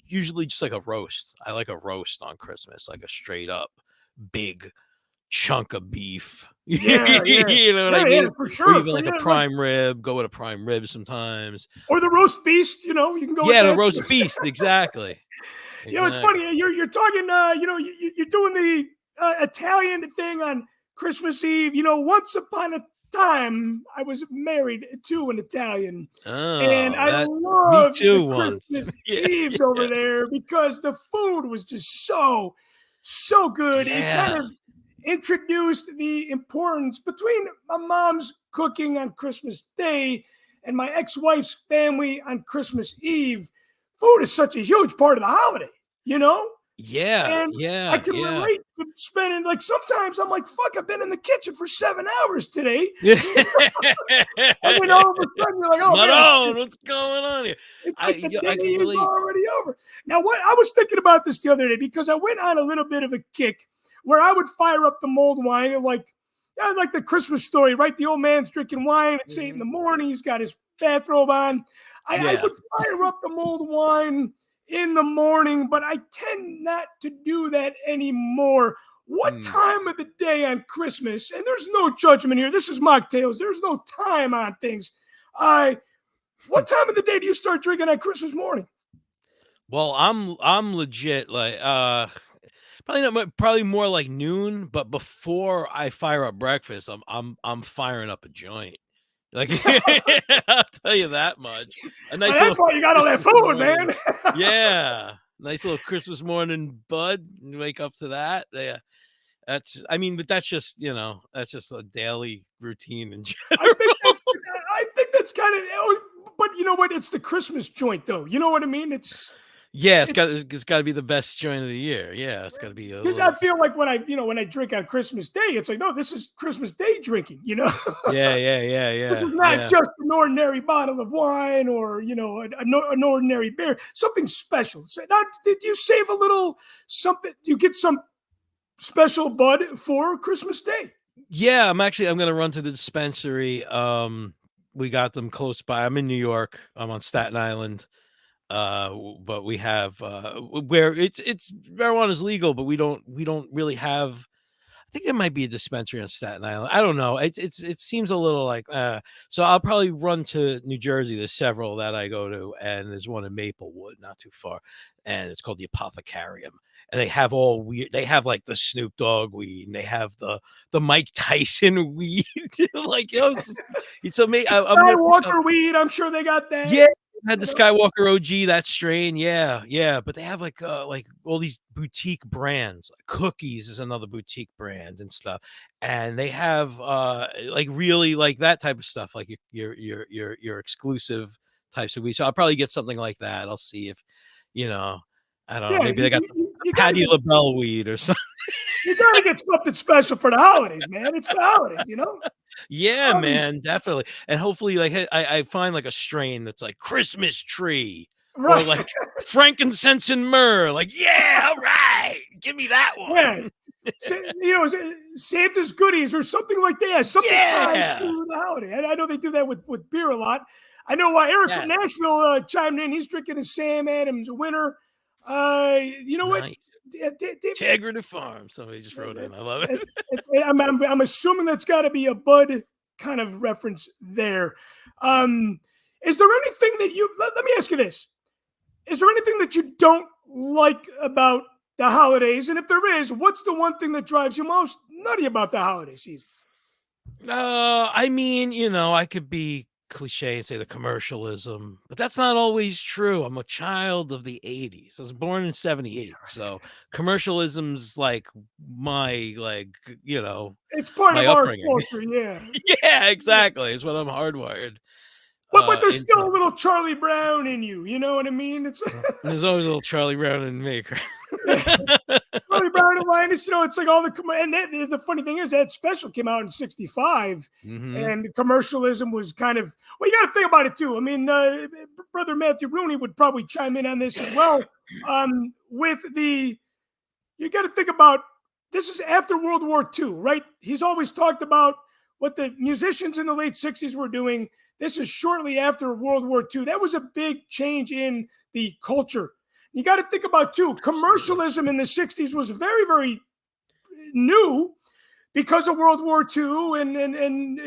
[SPEAKER 15] usually just like a roast. I like a roast on Christmas, like a straight up big chunk of beef.
[SPEAKER 2] Yeah,
[SPEAKER 15] you know what I mean?
[SPEAKER 2] Yeah, for sure.
[SPEAKER 15] Or even like a prime rib. Go with a prime rib sometimes.
[SPEAKER 2] Or the roast beast. You know, you can go.
[SPEAKER 15] Yeah,
[SPEAKER 2] with
[SPEAKER 15] the roast beast. Exactly.
[SPEAKER 2] You know, it's funny. You're talking. You know, you're doing the Italian thing on Christmas Eve. You know, once upon a time, I was married to an Italian, and I love the Christmas Eves over there because the food was just so good. It kind of introduced the importance between my mom's cooking on Christmas Day and my ex-wife's family on Christmas Eve. Food is such a huge part of the holiday, you know?
[SPEAKER 15] Yeah,
[SPEAKER 2] and I can relate to spending, like, sometimes I'm like, fuck, I've been in the kitchen for 7 hours today. And then all of a sudden you're like, oh, man,
[SPEAKER 15] what's going on here?
[SPEAKER 2] I can relate. Already over. Now, what I was thinking about this the other day, because I went on a little bit of a kick where I would fire up the mulled wine and like the Christmas Story, right? The old man's drinking wine. It's 8 in the morning. He's got his bathrobe on. I would fire up the mulled wine in the morning, but I tend not to do that anymore. What time of the day on Christmas, and there's no judgment here, this is Machtails, there's no time on things. What time of the day do you start drinking on Christmas morning?
[SPEAKER 15] Well, I'm legit like probably more like noon, but before I fire up breakfast, I'm firing up a joint. Like, I'll tell you that much. A nice
[SPEAKER 2] that's why you got all that food, man.
[SPEAKER 15] Yeah, nice little Christmas morning bud. You wake up to that. Yeah, I mean, but that's just, that's just a daily routine in
[SPEAKER 2] I
[SPEAKER 15] general.
[SPEAKER 2] think that's kind of, but you know what? It's the Christmas joint, though. You know what I mean?
[SPEAKER 15] Yeah, it's got to be the best joint of the year. Yeah, it's got to be a
[SPEAKER 2] Because
[SPEAKER 15] little.
[SPEAKER 2] I feel like when I drink on Christmas Day, it's like, no, this is Christmas Day drinking.
[SPEAKER 15] Yeah,
[SPEAKER 2] This is not just an ordinary bottle of wine or an ordinary beer. Something special. So now, did you save a little something? Do you get some special bud for Christmas Day?
[SPEAKER 15] Yeah, I'm going to run to the dispensary. We got them close by. I'm in New York. I'm on Staten Island. But we have where it's marijuana is legal, but we don't really have. I think there might be a dispensary on Staten Island. I don't know. It seems a little like so I'll probably run to New Jersey. There's several that I go to, and there's one in Maplewood, not too far, and it's called the Apothecarium. And they have all weird. They have like the Snoop Dogg weed, and they have the Mike Tyson weed. Like it's amazing.
[SPEAKER 2] Skywalker weed. I'm sure they got that.
[SPEAKER 15] Yeah, had the Skywalker OG, that strain. Yeah. But they have like all these boutique brands. Cookies is another boutique brand and stuff. And they have like really like that type of stuff, like your exclusive types of weed. So I'll probably get something like that. I'll see if I don't know. Maybe they got the Patti LaBelle weed or something.
[SPEAKER 2] You gotta get something special for the holidays, man. It's the holidays,
[SPEAKER 15] Yeah, man, definitely. And hopefully, like I find like a strain that's like Christmas tree,
[SPEAKER 2] right,
[SPEAKER 15] or like frankincense and myrrh. Like, yeah, all right, give me that one.
[SPEAKER 2] Yeah. Santa's goodies or something like that. Something tied to the holiday. And I know they do that with beer a lot. I know why Eric from Nashville chimed in. He's drinking a Sam Adams winter. You know what?
[SPEAKER 15] Integrity Farm. Somebody just wrote in. I love it.
[SPEAKER 2] I'm assuming that's got to be a Bud kind of reference there. Is there anything that let me ask you this. Is there anything that you don't like about the holidays? And if there is, what's the one thing that drives you most nutty about the holiday season?
[SPEAKER 15] I mean, I could be cliche and say the commercialism, but that's not always true. I'm a child of the 80s. I was born in 78, so commercialism's like my
[SPEAKER 2] it's part of our
[SPEAKER 15] upbringing.
[SPEAKER 2] culture.
[SPEAKER 15] Yeah, exactly. It's what I'm hardwired.
[SPEAKER 2] But there's still a little Charlie Brown in you. You know what I mean?
[SPEAKER 15] There's always a little Charlie Brown in me.
[SPEAKER 2] Charlie Brown and Linus, it's like all the and the funny thing is that special came out in '65, and the commercialism was kind of you got to think about it too. I mean, brother Matthew Rooney would probably chime in on this as well. You got to think about this is after World War II, right? He's always talked about what the musicians in the late '60s were doing. This is shortly after World War II. That was a big change in the culture. You got to think about, too, commercialism in the 60s was very, very new because of World War II and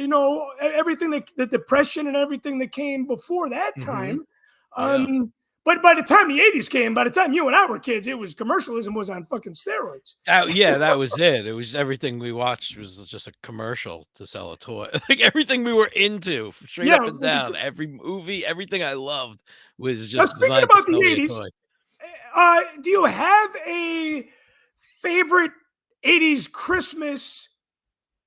[SPEAKER 2] everything, the Depression and everything that came before that time. But by the time the 80s came, by the time you and I were kids, commercialism was on fucking steroids.
[SPEAKER 15] That was it. It was everything we watched was just a commercial to sell a toy. Like everything we were into, straight up and down. Every movie, everything I loved was just designed to sell me a toy.
[SPEAKER 2] Do you have a favorite 80s Christmas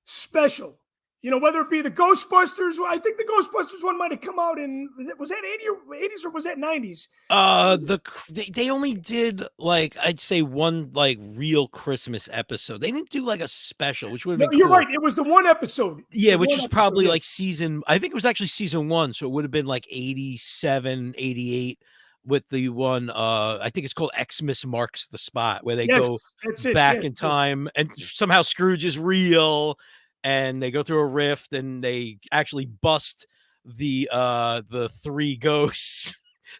[SPEAKER 2] special? Whether it be the Ghostbusters. I think the Ghostbusters one might have come out was that 80s or was that 90s?
[SPEAKER 15] They only did I'd say one real Christmas episode. They didn't do a special, which would have been
[SPEAKER 2] You're
[SPEAKER 15] cool.
[SPEAKER 2] right. It was the one episode.
[SPEAKER 15] Yeah, which was probably season. I think it was actually season 1, so it would have been 87, 88. With the one, I think it's called Xmas Marks the Spot, where they go back in time, and somehow Scrooge is real. And they go through a rift, and they actually bust the 3 ghosts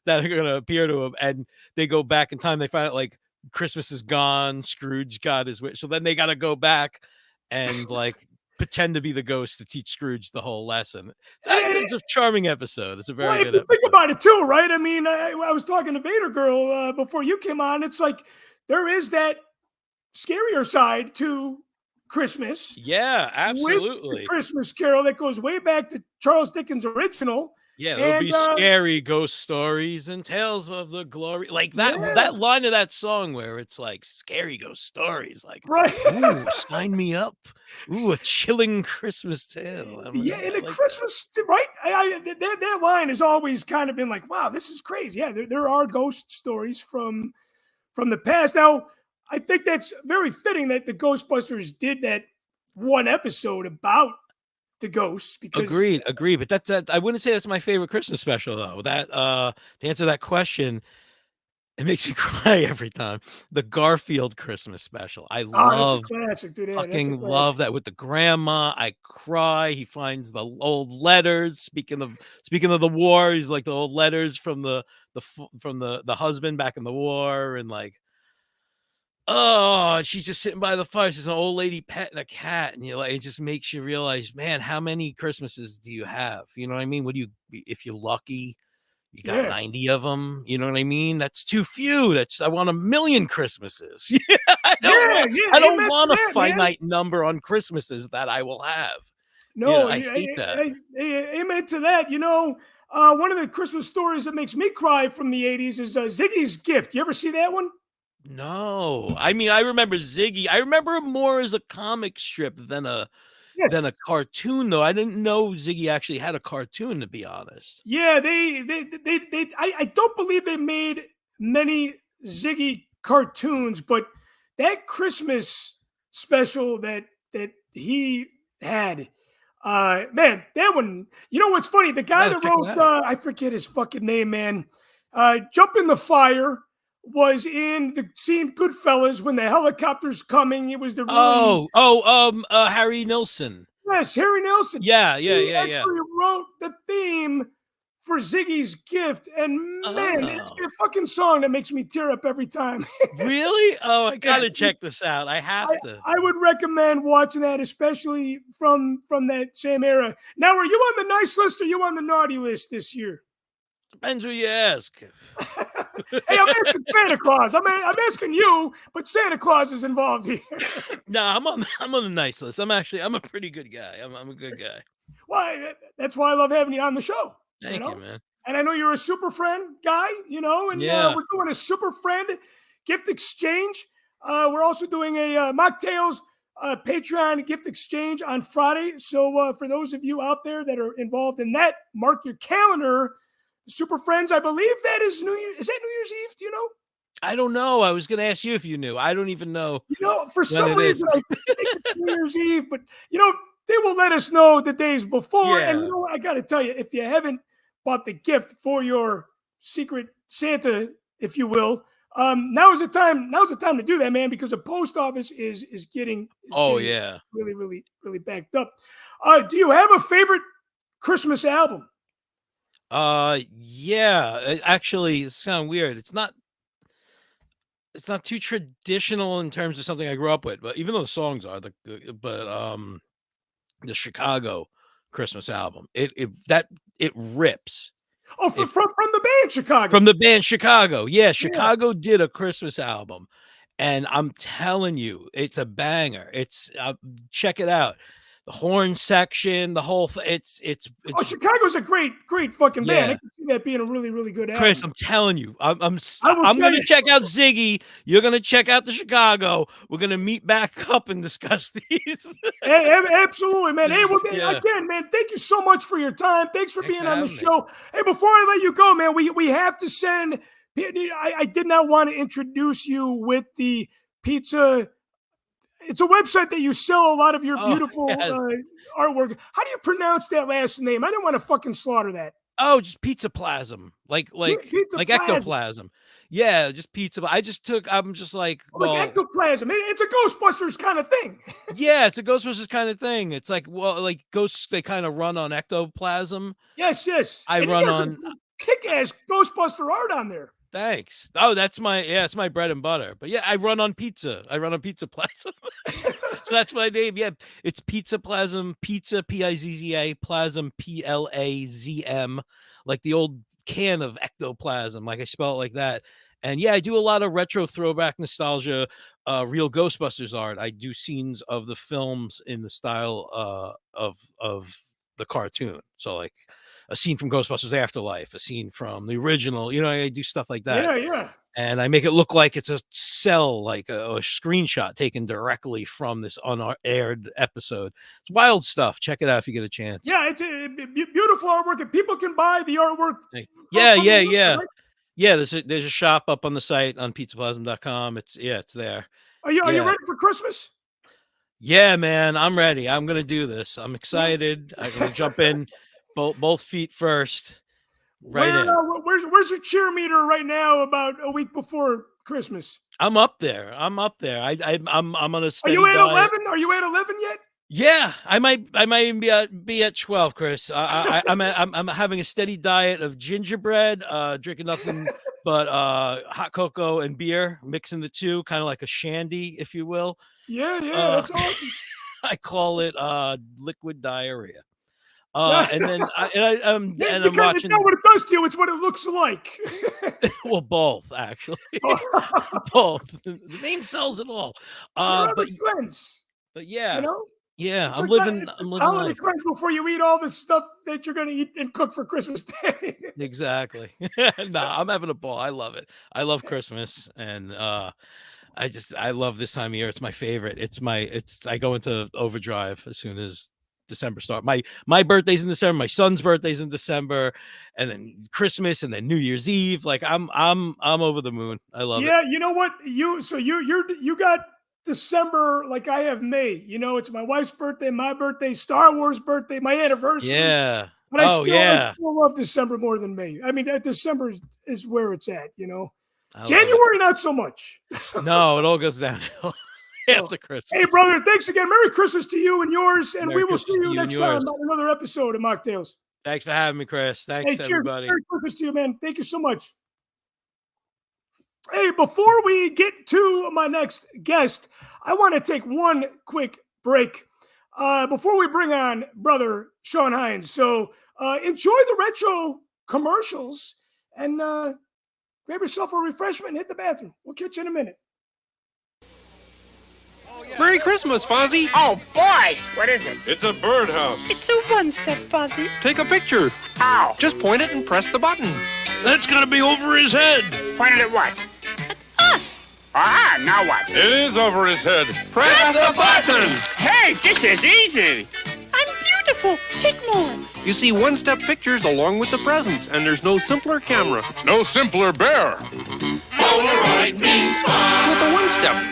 [SPEAKER 15] that are going to appear to him. And they go back in time. They find out Christmas is gone. Scrooge got his wish. So then they got to go back and pretend to be the ghost to teach Scrooge the whole lesson. It's a charming episode. It's a very good episode.
[SPEAKER 2] Think about it too, right? I mean, I was talking to Vader Girl before you came on. It's there is that scarier side to Christmas.
[SPEAKER 15] Yeah, absolutely.
[SPEAKER 2] With the Christmas Carol that goes way back to Charles Dickens' original.
[SPEAKER 15] Yeah, there'll
[SPEAKER 2] And
[SPEAKER 15] be scary ghost stories and tales of the glory. Like that
[SPEAKER 2] yeah.
[SPEAKER 15] that line of that song where it's like scary ghost stories. Like,
[SPEAKER 2] Right.
[SPEAKER 15] ooh, sign me up. Ooh, a chilling Christmas tale.
[SPEAKER 2] Yeah, and
[SPEAKER 15] I
[SPEAKER 2] a
[SPEAKER 15] like
[SPEAKER 2] Christmas, right? That line has always kind of been like, wow, this is crazy. Yeah, there are ghost stories from the past. Now, I think that's very fitting that the Ghostbusters did that one episode about the ghosts because
[SPEAKER 15] agreed. But that's I wouldn't say that's my favorite Christmas special though. That to answer that question, it makes me cry every time. The Garfield Christmas special. I
[SPEAKER 2] that's a
[SPEAKER 15] love
[SPEAKER 2] classic, dude. Yeah, that's a
[SPEAKER 15] fucking
[SPEAKER 2] classic.
[SPEAKER 15] love that with the grandma. I cry. He finds the old letters. Speaking of the war, he's like the old letters from the husband back in the war, and like, oh, she's just sitting by the fire. She's an old lady petting a cat, and it just makes you realize, man, how many Christmases do you have? You know what I mean? What do you, if you're lucky, you got 90 of them. You know what I mean? That's too few. I want a million Christmases. I don't want a finite number on Christmases that I will have.
[SPEAKER 2] No,
[SPEAKER 15] I hate that.
[SPEAKER 2] Amen to that. One of the Christmas stories that makes me cry from the 80s is Ziggy's Gift. You ever see that one?
[SPEAKER 15] No. I mean, I remember Ziggy. I remember him more as a comic strip than a cartoon, though. I didn't know Ziggy actually had a cartoon, to be honest.
[SPEAKER 2] Yeah, I don't believe they made many Ziggy cartoons, but that Christmas special that he had, man, that one. You know what's funny? The guy that wrote, I forget his fucking name, man. Jump in the Fire was in the scene Goodfellas when the helicopter's coming. It was the really
[SPEAKER 15] Harry Nilsson.
[SPEAKER 2] Yes, Harry Nilsson.
[SPEAKER 15] Yeah.
[SPEAKER 2] He actually wrote the theme for Ziggy's Gift, and man, it's a fucking song that makes me tear up every time.
[SPEAKER 15] Really? Oh, I gotta check this out. I have to.
[SPEAKER 2] I would recommend watching that, especially from that same era. Now, are you on the nice list or you on the naughty list this year?
[SPEAKER 15] Depends who you ask.
[SPEAKER 2] Hey, I'm asking Santa Claus. I'm asking you, but Santa Claus is involved here.
[SPEAKER 15] No, I'm on the nice list. I'm a pretty good guy. I'm a good guy.
[SPEAKER 2] Well, that's why I love having you on the show.
[SPEAKER 15] Thank you, man.
[SPEAKER 2] And I know you're a Super Friend guy, and we're doing a Super Friend gift exchange. We're also doing a Machtails Patreon gift exchange on Friday. So for those of you out there that are involved in that, mark your calendar. Super Friends, I believe that is New Year. Is that New Year's Eve? Do you know?
[SPEAKER 15] I don't know. I was going to ask you if you knew. I don't even know.
[SPEAKER 2] For some reason, I think it's New Year's Eve, but they will let us know the days before.
[SPEAKER 15] Yeah.
[SPEAKER 2] And I got to tell you, if you haven't bought the gift for your secret Santa, if you will, now's the time to do that, man, because the post office is getting really, really, really backed up. Do you have a favorite Christmas album?
[SPEAKER 15] Yeah, actually, it's kind of weird. It's not too traditional in terms of something I grew up with, but even though the songs are the Chicago Christmas album, it rips.
[SPEAKER 2] Oh, from the band Chicago.
[SPEAKER 15] From the band Chicago. Yeah, Chicago did a Christmas album, and I'm telling you, it's a banger. It's check it out. The horn section, the whole thing. It's
[SPEAKER 2] Chicago's a great fucking band. I can see that being a really, really good album.
[SPEAKER 15] Chris, I'm telling you, I'm going to check out Ziggy. You're going to check out the Chicago. We're going to meet back up and discuss these.
[SPEAKER 2] Hey, absolutely, man. Hey, again, man, thank you so much for your time. Thanks for being on the show. Hey, before I let you go, man, we have to send. I did not want to introduce you with the pizza. It's a website that you sell a lot of your beautiful artwork. How do you pronounce that last name? I didn't want to fucking slaughter that.
[SPEAKER 15] Oh, just pizza plasm, like ectoplasm. Yeah, just pizza. I'm just like
[SPEAKER 2] ectoplasm. It's a Ghostbusters kind of thing.
[SPEAKER 15] Yeah, it's a Ghostbusters kind of thing. It's like ghosts. They kind of run on ectoplasm.
[SPEAKER 2] Yes.
[SPEAKER 15] I run on
[SPEAKER 2] kick-ass Ghostbuster art on there.
[SPEAKER 15] Thanks. Oh, it's my bread and butter. But yeah, I run on pizza. I run on pizza plasm. So that's my name. Yeah, it's pizza plasm, pizza Pizza, plasm Plazm, like the old can of ectoplasm. Like I spell it like that. And yeah, I do a lot of retro throwback nostalgia, real Ghostbusters art. I do scenes of the films in the style of the cartoon. So like a scene from Ghostbusters Afterlife, a scene from the original. I do stuff like that.
[SPEAKER 2] Yeah.
[SPEAKER 15] And I make it look like it's a cell, like a screenshot taken directly from this unaired episode. It's wild stuff. Check it out if you get a chance.
[SPEAKER 2] Yeah, it's a beautiful artwork, and people can buy the artwork.
[SPEAKER 15] Yeah.
[SPEAKER 2] Right?
[SPEAKER 15] Yeah, there's a shop up on the site on pizzaplasm.com. It's there.
[SPEAKER 2] Are you ready for Christmas?
[SPEAKER 15] Yeah, man, I'm ready. I'm gonna do this. I'm excited. I'm gonna jump in both feet first. Right.
[SPEAKER 2] Where's your cheer meter right now? About a week before Christmas.
[SPEAKER 15] I'm up there. I'm on a steady
[SPEAKER 2] Are you at
[SPEAKER 15] diet.
[SPEAKER 2] 11? Are you at 11 yet?
[SPEAKER 15] Yeah, I might even be at 12, Chris. I'm having a steady diet of gingerbread, drinking nothing but hot cocoa and beer, mixing the two, kind of like a shandy, if you will.
[SPEAKER 2] Yeah, that's awesome.
[SPEAKER 15] I call it liquid diarrhea. And then I'm watching.
[SPEAKER 2] It's not what it does to you; it's what it looks like.
[SPEAKER 15] Well, both actually, both. The name sells it all. But
[SPEAKER 2] cleanse.
[SPEAKER 15] But yeah,
[SPEAKER 2] it's
[SPEAKER 15] I'm living
[SPEAKER 2] holiday cleanse before you eat all the stuff that you're going to eat and cook for Christmas Day.
[SPEAKER 15] Exactly. I'm having a ball. I love it. I love Christmas, and I love this time of year. It's my favorite. I go into overdrive as soon as December start. My birthday's in December, my son's birthday's in December, and then Christmas, and then New Year's Eve. Like I'm over the moon. I love it.
[SPEAKER 2] Yeah, you know what? You got December like I have May. It's my wife's birthday, my birthday, Star Wars birthday, my anniversary.
[SPEAKER 15] Yeah.
[SPEAKER 2] But I still love December more than May. I mean, December is where it's at, January, not so much.
[SPEAKER 15] No, it all goes downhill after Christmas.
[SPEAKER 2] Hey, brother, thanks again. Merry Christmas to you and yours, and
[SPEAKER 15] Merry
[SPEAKER 2] we will see
[SPEAKER 15] Christmas
[SPEAKER 2] you next time on another episode of Machtails.
[SPEAKER 15] Thanks for having me, Chris. Thanks, everybody.
[SPEAKER 2] Merry Christmas to you, man. Thank you so much. Hey, before we get to my next guest, I want to take one quick break before we bring on brother Sean Hines. So enjoy the retro commercials and grab yourself a refreshment and hit the bathroom. We'll catch you in a minute.
[SPEAKER 12] Merry Christmas, Fozzie.
[SPEAKER 16] Oh, boy. What is it?
[SPEAKER 12] It's a birdhouse.
[SPEAKER 16] It's a one-step, Fozzie.
[SPEAKER 12] Take a picture.
[SPEAKER 16] How?
[SPEAKER 12] Just point it and press the button.
[SPEAKER 3] That's gonna be over his head.
[SPEAKER 16] Point it at what? At us. Ah, now what?
[SPEAKER 3] It is over his head.
[SPEAKER 12] Press the button.
[SPEAKER 16] Hey, this is easy. I'm beautiful. Take more.
[SPEAKER 12] You see one-step pictures along with the presents, and there's no simpler camera.
[SPEAKER 3] No simpler bear.
[SPEAKER 12] Polaroid means fun. With a one-step.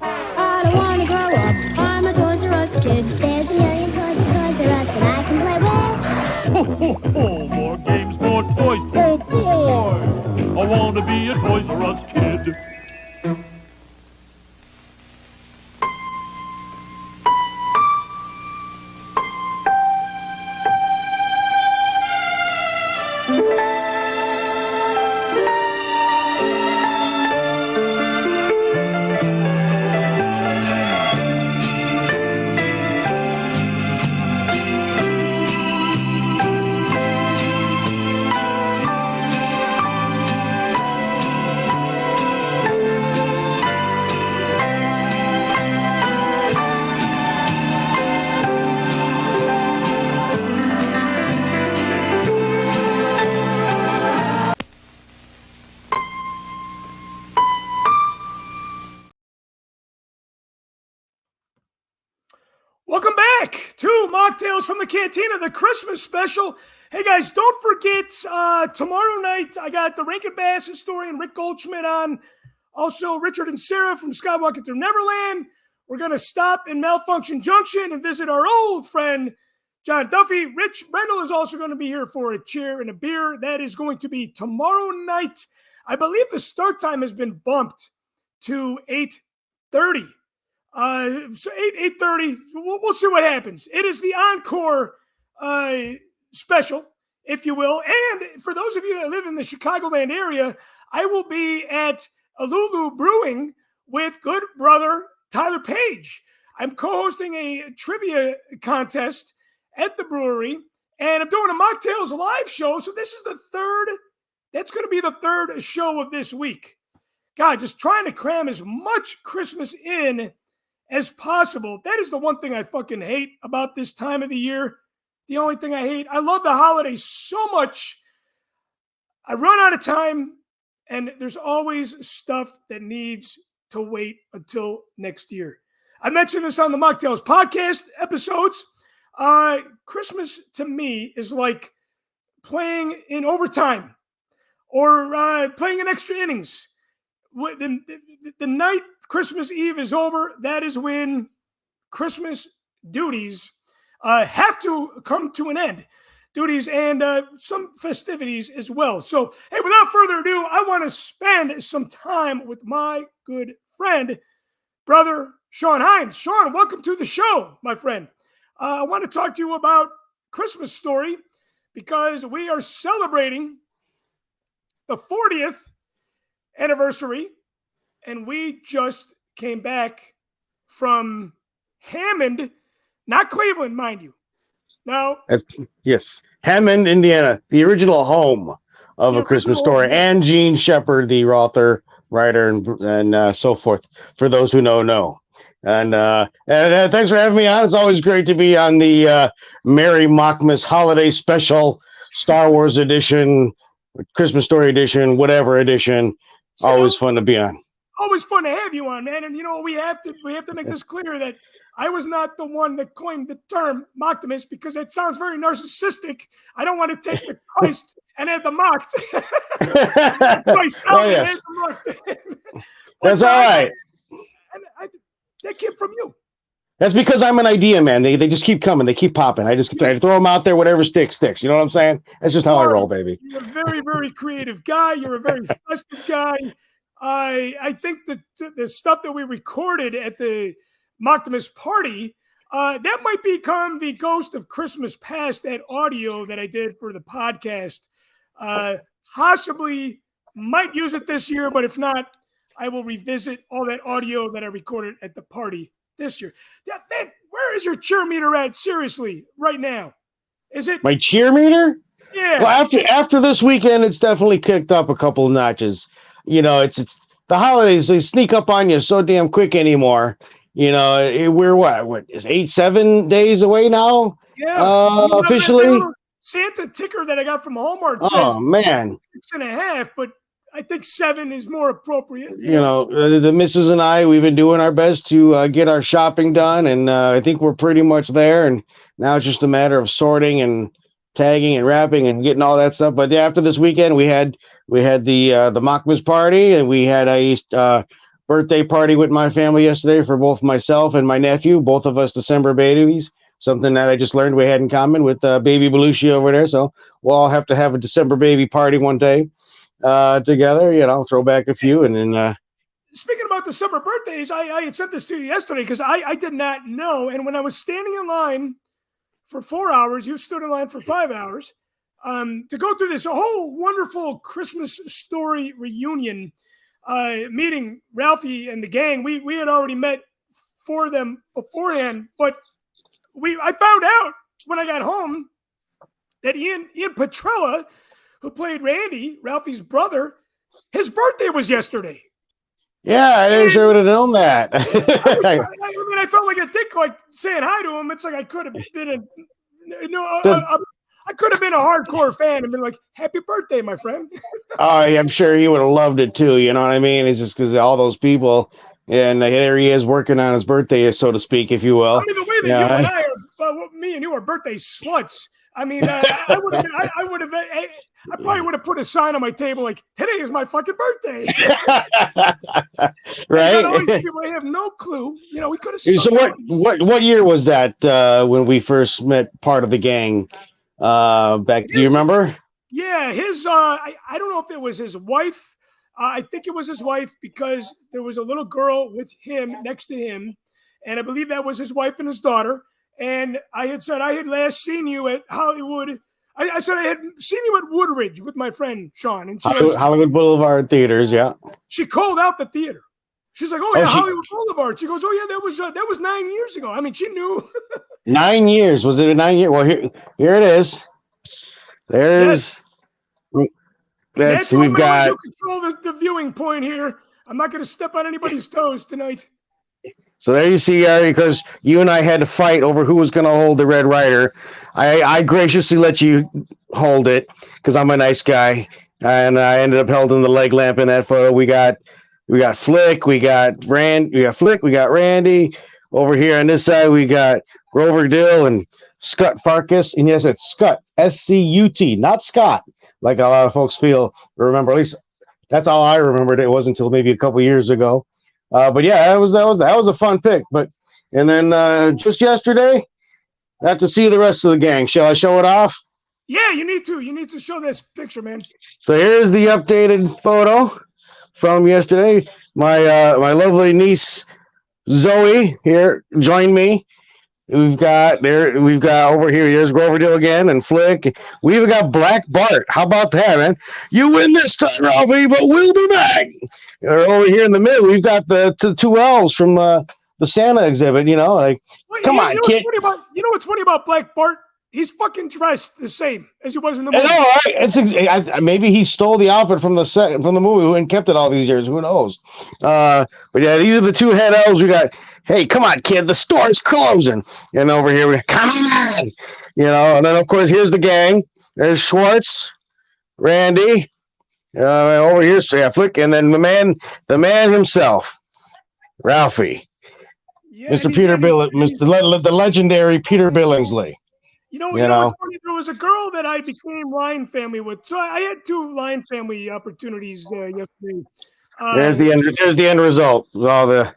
[SPEAKER 6] I don't want to grow up. I'm a Toys R Us kid. There's a million toys at Toys R Us that I can play with.
[SPEAKER 10] Ho, ho, ho, more games, more toys. Oh, boy. I want to be a Toys R Us kid.
[SPEAKER 2] Welcome back to Mocktails from the Cantina, the Christmas special. Hey guys, don't forget, tomorrow night I got the Rankin Bass historian Rick Goldschmidt on. Also, Richard and Sarah from Skywalking Through Neverland. We're going to stop in Malfunction Junction and visit our old friend, John Duffy. Rich Brendel is also going to be here for a cheer and a beer. That is going to be tomorrow night. I believe the start time has been bumped to 8:30. So 8:30. We'll see what happens. It is the encore special, if you will. And for those of you that live in the Chicagoland area, I will be at Alulu Brewing with good brother Tyler Page. I'm co-hosting a trivia contest at the brewery, and I'm doing a Mocktails live show. So this is the third. That's going to be the third show of this week. God, just trying to cram as much Christmas in as possible. That is the one thing I fucking hate about this time of the year. the only thing I hate. I love the holidays so much. I run out of time, and there's always stuff that needs to wait until next year. I mentioned this on the Machtails podcast episodes. Christmas to me is like playing in overtime or playing in extra innings. The night Christmas Eve is over, that is when Christmas duties have to come to an end. Duties and some festivities as well. So, hey, without further ado, I want to spend some time with my good friend, brother Sean Hines. Sean, welcome to the show, my friend. I want to talk to you about Christmas Story because we are celebrating the 40th anniversary, and we just came back from Hammond, not Cleveland, mind you. Now,
[SPEAKER 9] yes, Hammond, Indiana, the original home of A Christmas Story, and Gene Shepard, the author, writer, and so forth. For those who know. And thanks for having me on. It's always great to be on the Merry Mockmas Holiday Special, Star Wars edition, Christmas Story edition, whatever edition. Always fun to be on.
[SPEAKER 2] Always fun to have you on, man. And we have to make this clear that I was not the one that coined the term Mocktimus because it sounds very narcissistic. I don't want to take the Christ and add the mocked. Christ out and add the mocked.
[SPEAKER 9] That's all right.
[SPEAKER 2] And that came from you.
[SPEAKER 9] That's because I'm an idea man. They just keep coming. They keep popping. I just throw them out there. Whatever sticks. You know what I'm saying? That's just how I roll, baby.
[SPEAKER 2] You're a very, very creative guy. You're a very festive guy. I think that the stuff that we recorded at the Machtails party, that might become the ghost of Christmas past, that audio that I did for the podcast. Possibly might use it this year, but if not, I will revisit all that audio that I recorded at the party this year. Yeah, man, where is your cheer meter at? Seriously, right now? Is it
[SPEAKER 9] my cheer meter?
[SPEAKER 2] Yeah.
[SPEAKER 9] Well, after this weekend, it's definitely kicked up a couple of notches. It's the holidays, they sneak up on you so damn quick anymore. We're what is 7 days away now?
[SPEAKER 2] Yeah.
[SPEAKER 9] Officially.
[SPEAKER 2] Santa ticker that I got from Hallmark
[SPEAKER 9] says
[SPEAKER 2] man 6.5, but I think 7 is more appropriate.
[SPEAKER 9] The missus and I, we've been doing our best to get our shopping done, and I think we're pretty much there. And now it's just a matter of sorting and tagging and wrapping and getting all that stuff. But after this weekend, we had the Mockmas party, and we had a birthday party with my family yesterday for both myself and my nephew, both of us December babies. Something that I just learned we had in common with Baby Belushi over there. So we'll all have to have a December baby party one day together. Throw back a few, and then.
[SPEAKER 2] Speaking about December birthdays, I had sent this to you yesterday because I did not know. And when I was standing in line for 4 hours, you stood in line for 5 hours to go through this whole wonderful Christmas Story reunion, meeting Ralphie and the gang. We had already met for them beforehand, but I found out when I got home that Ian Petrella, who played Randy, Ralphie's brother, his birthday was yesterday.
[SPEAKER 9] Yeah, I sure would have known that.
[SPEAKER 2] I felt like a dick, like saying hi to him. It's like I could have been I could have been a hardcore fan and been like, "Happy birthday, my friend."
[SPEAKER 9] Oh, I'm sure he would have loved it too. You know what I mean? It's just because all those people, and there he is working on his birthday, so to speak, if you will.
[SPEAKER 2] I mean, the way that you and I are, me and you are birthday sluts. I mean, I probably would have put a sign on my table like, "Today is my fucking birthday."
[SPEAKER 9] Right?
[SPEAKER 2] All these people, I have no clue. We could have.
[SPEAKER 9] So what year was that when we first met part of the gang? Back, do you remember?
[SPEAKER 2] Yeah, his. I don't know if it was his wife. I think it was his wife because there was a little girl with him next to him, and I believe that was his wife and his daughter. And I had said I had last seen you at Hollywood. I said I had seen you at Woodridge with my friend Sean, and
[SPEAKER 9] Hollywood Boulevard Theaters. Yeah.
[SPEAKER 2] She called out the theater. She's like, "Oh yeah, Hollywood Boulevard." She goes, "Oh yeah, that was 9 years ago." I mean, she knew.
[SPEAKER 9] 9 years? Was it a 9 year? Well, here it is. There's. Yes. We've got.
[SPEAKER 2] You control the viewing point here. I'm not going to step on anybody's toes tonight.
[SPEAKER 9] So there you see, because you and I had to fight over who was going to hold the Red Ryder. I graciously let you hold it because I'm a nice guy, and I ended up holding the leg lamp in that photo. We got Flick, we got Flick, we got Randy. Over here on this side, we got Grover Dill and Scott Farkas. And yes, it's Scott, S-C-U-T, not Scott, like a lot of folks remember. At least that's all I remembered. It wasn't until maybe a couple years ago. But yeah, that was a fun pick. And then just yesterday, got to see the rest of the gang. Shall I show it off?
[SPEAKER 2] Yeah, you need to. You need to show this picture, man.
[SPEAKER 9] So here's the updated photo from yesterday. My lovely niece Zoe here joined me. We've got over here. Here's Grover Dill again and Flick. We even got Black Bart. How about that, man? You win this time, Ralphie, but we'll be back. Over here in the middle, we've got the two L's from the Santa exhibit. Come on, kid.
[SPEAKER 2] You know what's funny about Black Bart? He's fucking dressed the same as he was in the movie.
[SPEAKER 9] Right. Maybe he stole the outfit from the movie and kept it all these years. Who knows? But yeah, these are the two head elves. We got. Hey, come on, kid. The store's closing. And over here, we got, come on. And then, of course, here's the gang. There's Schwartz, Randy. Over here's Flick. And then the man himself, Ralphie. Yeah, Mr. the legendary Peter Billingsley.
[SPEAKER 2] You know what's funny? There was a girl that I became Lion Family with. So I had 2 Lion Family opportunities yesterday.
[SPEAKER 9] There's the end result. All the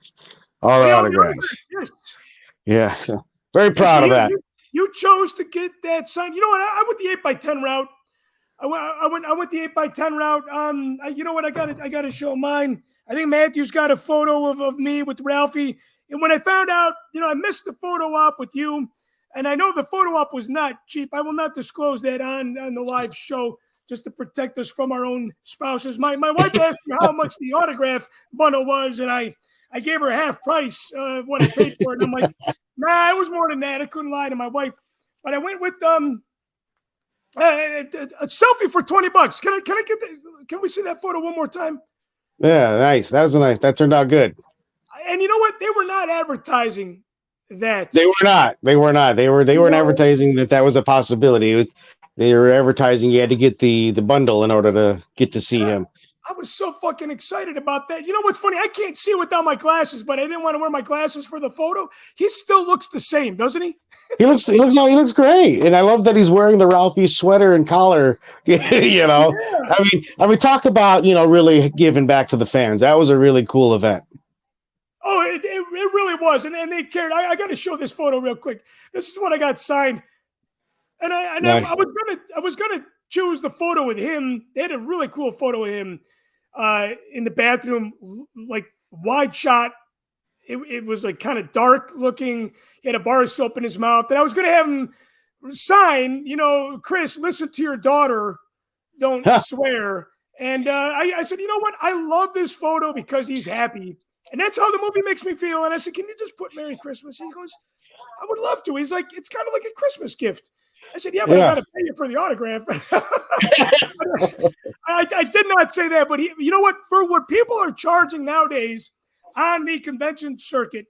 [SPEAKER 9] autographs. Yeah. Very proud of that.
[SPEAKER 2] You chose to get that signed. You know what? I went the 8x10 route. I went the 8x10 route. You know what? I got to show mine. I think Matthew's got a photo of me with Ralphie. And when I found out, I missed the photo op with you. And I know the photo op was not cheap. I will not disclose that on the live show just to protect us from our own spouses. My wife asked me how much the autograph bundle was, and I gave her half price what I paid for it. And I'm like, nah, it was more than that. I couldn't lie to my wife. But I went with a selfie for $20. Can we see that photo one more time?
[SPEAKER 9] Yeah, nice. That turned out good.
[SPEAKER 2] And you know what? They were not advertising that.
[SPEAKER 9] They were not. They weren't advertising that was a possibility. They were advertising you had to get the bundle in order to get to see him.
[SPEAKER 2] I was so fucking excited about that. You know what's funny? I can't see without my glasses, but I didn't want to wear my glasses for the photo. He still looks the same, doesn't he?
[SPEAKER 9] He looks great, and I love that he's wearing the Ralphie sweater and collar. Yeah. I mean, talk about really giving back to the fans. That was a really cool event.
[SPEAKER 2] Oh, it really was, and they cared. I got to show this photo real quick. This is what I got signed, and I was gonna choose the photo with him. They had a really cool photo of him in the bathroom, like wide shot. It was like kind of dark looking. He had a bar of soap in his mouth, and I was gonna have him sign. Chris, listen to your daughter. Don't swear. And I said, you know what? I love this photo because he's happy. And that's how the movie makes me feel. And I said, can you just put Merry Christmas? He goes, I would love to. He's like, it's kind of like a Christmas gift. I said, yeah, but I got to pay you for the autograph. I did not say that. But you know what? For what people are charging nowadays on the convention circuit.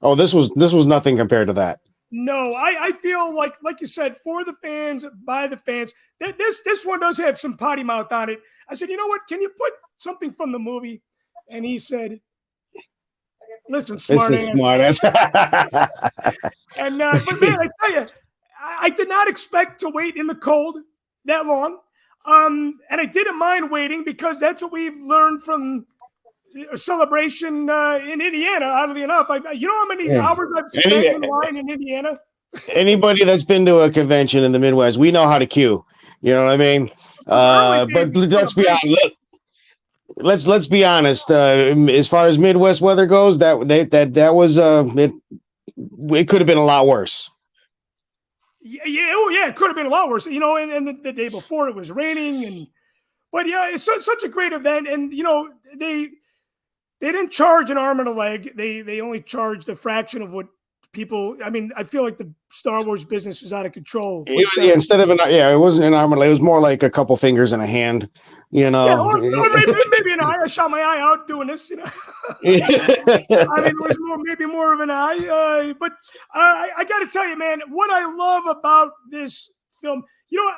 [SPEAKER 9] Oh, this was nothing compared to that.
[SPEAKER 2] No, I feel like you said, for the fans, by the fans. This one does have some potty mouth on it. I said, you know what? Can you put something from the movie? And he said, listen, smart ass. And but man, I tell you, I did not expect to wait in the cold that long, and I didn't mind waiting because that's what we've learned from a celebration in Indiana. Oddly enough, you know how many hours I've spent in line in Indiana.
[SPEAKER 9] Anybody that's been to a convention in the Midwest, we know how to queue. You know what I mean? But let's be honest. Let's be honest. As far as Midwest weather goes, that was it could have been a lot worse.
[SPEAKER 2] Yeah, it could have been a lot worse. And the day before it was raining, but yeah, it's such a great event. And they didn't charge an arm and a leg. They only charged a fraction of what people. I mean, I feel like the Star Wars business is out of control.
[SPEAKER 9] Instead of it wasn't an arm and a leg. It was more like a couple fingers and a hand. You
[SPEAKER 2] Yeah,
[SPEAKER 9] know.
[SPEAKER 2] or maybe an eye. I shot my eye out doing this. You know, I mean, it was maybe more of an eye. But I got to tell you, man, what I love about this film, you know,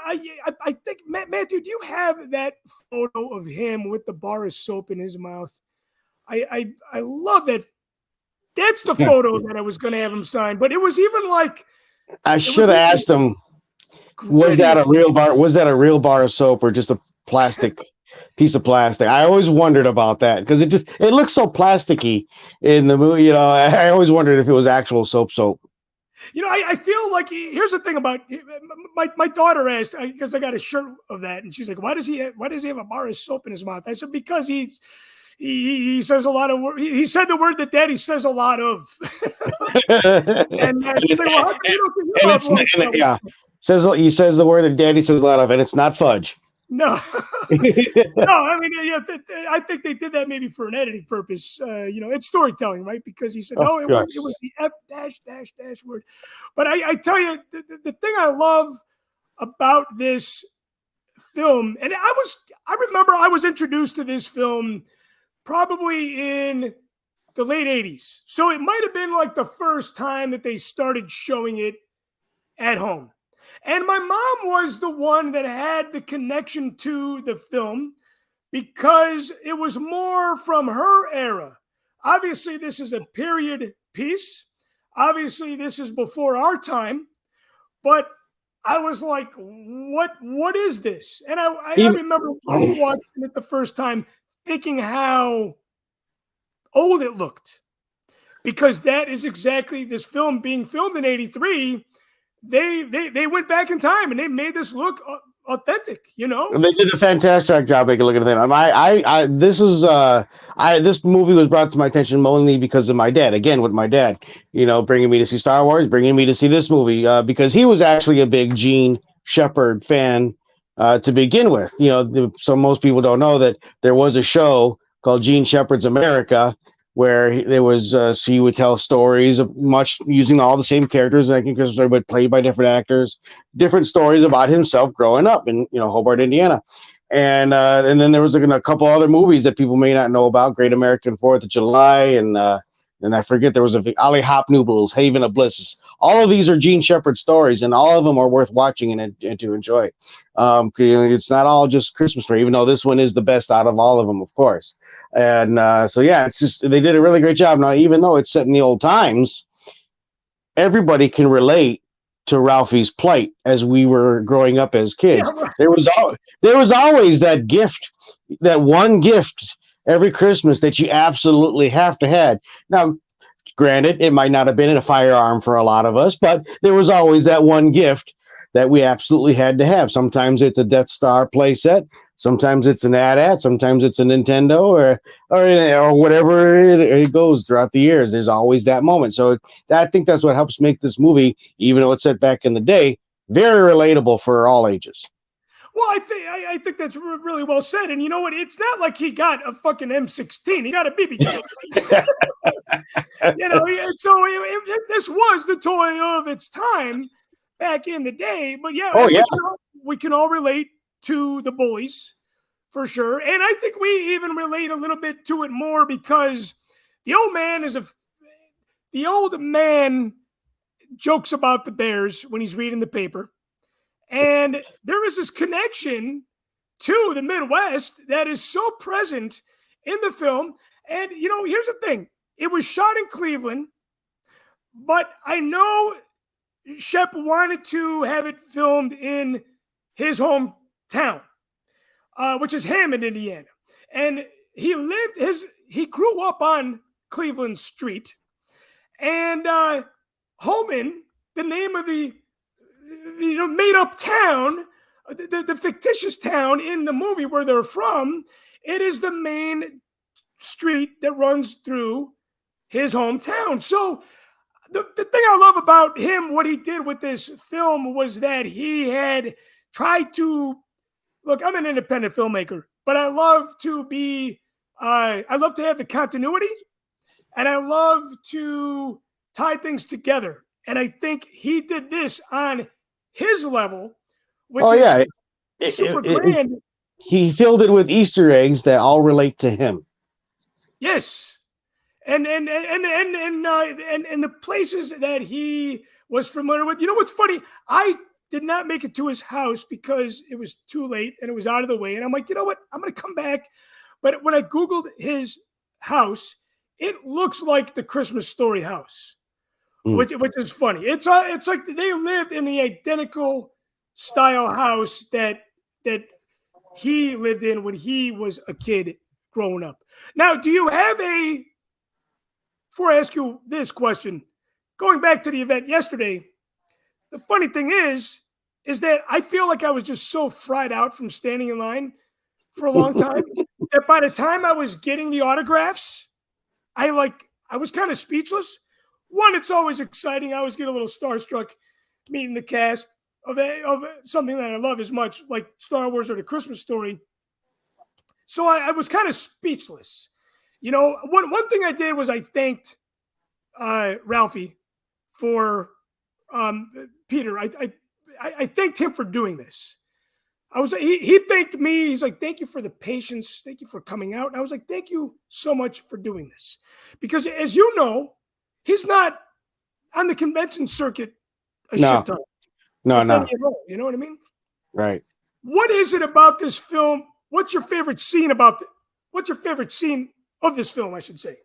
[SPEAKER 2] I think, Matthew, do you have that photo of him with the bar of soap in his mouth? I love that. That's the photo that I was going to have him sign, but it was even like
[SPEAKER 9] I should have asked him. Was that a real bar? Was that a real bar of soap or just a plastic piece of plastic? I always wondered about that because it looks so plasticky in the movie. You know, I always wondered if it was actual soap.
[SPEAKER 2] You know, I feel like here's the thing about my daughter asked because I got a shirt of that, and she's like, "Why does he have a bar of soap in his mouth?" I said, "Because he says a lot of words. He said the word that Daddy says a lot of." and she's like, "Well, how come you don't think your mouth
[SPEAKER 9] yeah. He says the word that Daddy says a lot of, and it's not fudge.
[SPEAKER 2] No, no. I mean, yeah, I think they did that maybe for an editing purpose. You know, it's storytelling, right? Because he said no, it was the F dash word. But I tell you, the thing I love about this film, and I remember I was introduced to this film probably in the late 80s, so it might have been like the first time that they started showing it at home. And my mom was the one that had the connection to the film because it was more from her era. Obviously, this is a period piece. Obviously, this is before our time. But I was like, what is this? And I remember watching it the first time thinking how old it looked. Because that is exactly this film being filmed in 83. They went back in time and they made this look authentic, you know.
[SPEAKER 9] They did a fantastic job making look at that. This movie was brought to my attention mainly because of my dad. Again, with my dad, you know, bringing me to see Star Wars, bringing me to see this movie because he was actually a big Gene Shepard fan to begin with. You know, so most people don't know that there was a show called Gene Shepard's America, where there was he would tell stories of much using all the same characters, I think, because they were played by different actors, different stories about himself growing up in Hobart, Indiana, and then there was a couple other movies that people may not know about: Great American 4th of July, and I forget there was Ali Hop Noodles, Haven of Bliss. All of these are Gene Shepard stories, and all of them are worth watching and to enjoy. It's not all just Christmas story, even though this one is the best out of all of them, of course. And so, yeah, it's just they did a really great job. Now, even though it's set in the old times, everybody can relate to Ralphie's plight as we were growing up as kids. Yeah, right. There was always that gift, that one gift every Christmas that you absolutely have to have. Now, granted, it might not have been a firearm for a lot of us, but there was always that one gift that we absolutely had to have. Sometimes it's a Death Star playset. Sometimes it's an AT-AT, sometimes it's a Nintendo, or whatever it goes throughout the years. There's always that moment. So I think that's what helps make this movie, even though it's set back in the day, very relatable for all ages.
[SPEAKER 2] Well, I think that's really well said. And you know what? It's not like he got a fucking M16. He got a BB gun. You know, so this was the toy of its time back in the day. But yeah, we can all relate to the bullies for sure. And I think we even relate a little bit to it more because the old man jokes about the Bears when he's reading the paper. And there is this connection to the Midwest that is so present in the film. And, you know, here's the thing. It was shot in Cleveland, but I know Shep wanted to have it filmed in his hometown, which is Hammond, Indiana. And he grew up on Cleveland Street. And Holman, the name of the made up town, the fictitious town in the movie where they're from, it is the main street that runs through his hometown. So the thing I love about him, what he did with this film, was that he had tried to look. I'm an independent filmmaker, but I love to have the continuity, and I love to tie things together. And I think he did this on his level, which is super grand.
[SPEAKER 17] he filled it with Easter eggs that all relate to him.
[SPEAKER 2] Yes, and the places that he was familiar with. You know what's funny? I did not make it to his house because it was too late and it was out of the way. And I'm like, you know what? I'm going to come back. But when I Googled his house, it looks like the Christmas Story house, which is funny. It's like they lived in the identical style house that he lived in when he was a kid growing up. Now, do you have before I ask you this question, going back to the event yesterday, the funny thing is that I feel like I was just so fried out from standing in line for a long time that by the time I was getting the autographs, I was kind of speechless. One, it's always exciting. I always get a little starstruck meeting the cast of something that I love as much, like Star Wars or the Christmas Story. So I was kind of speechless. You know, one thing I did was I thanked Ralphie for Peter. I thanked him for doing this. He thanked me. He's like, thank you for the patience. Thank you for coming out. And I was like, thank you so much for doing this. Because as you know, he's not on the convention circuit a shit ton.
[SPEAKER 17] No.
[SPEAKER 2] You know what I mean?
[SPEAKER 17] Right.
[SPEAKER 2] What is it about this film? What's your favorite scene what's your favorite scene of this film, I should say?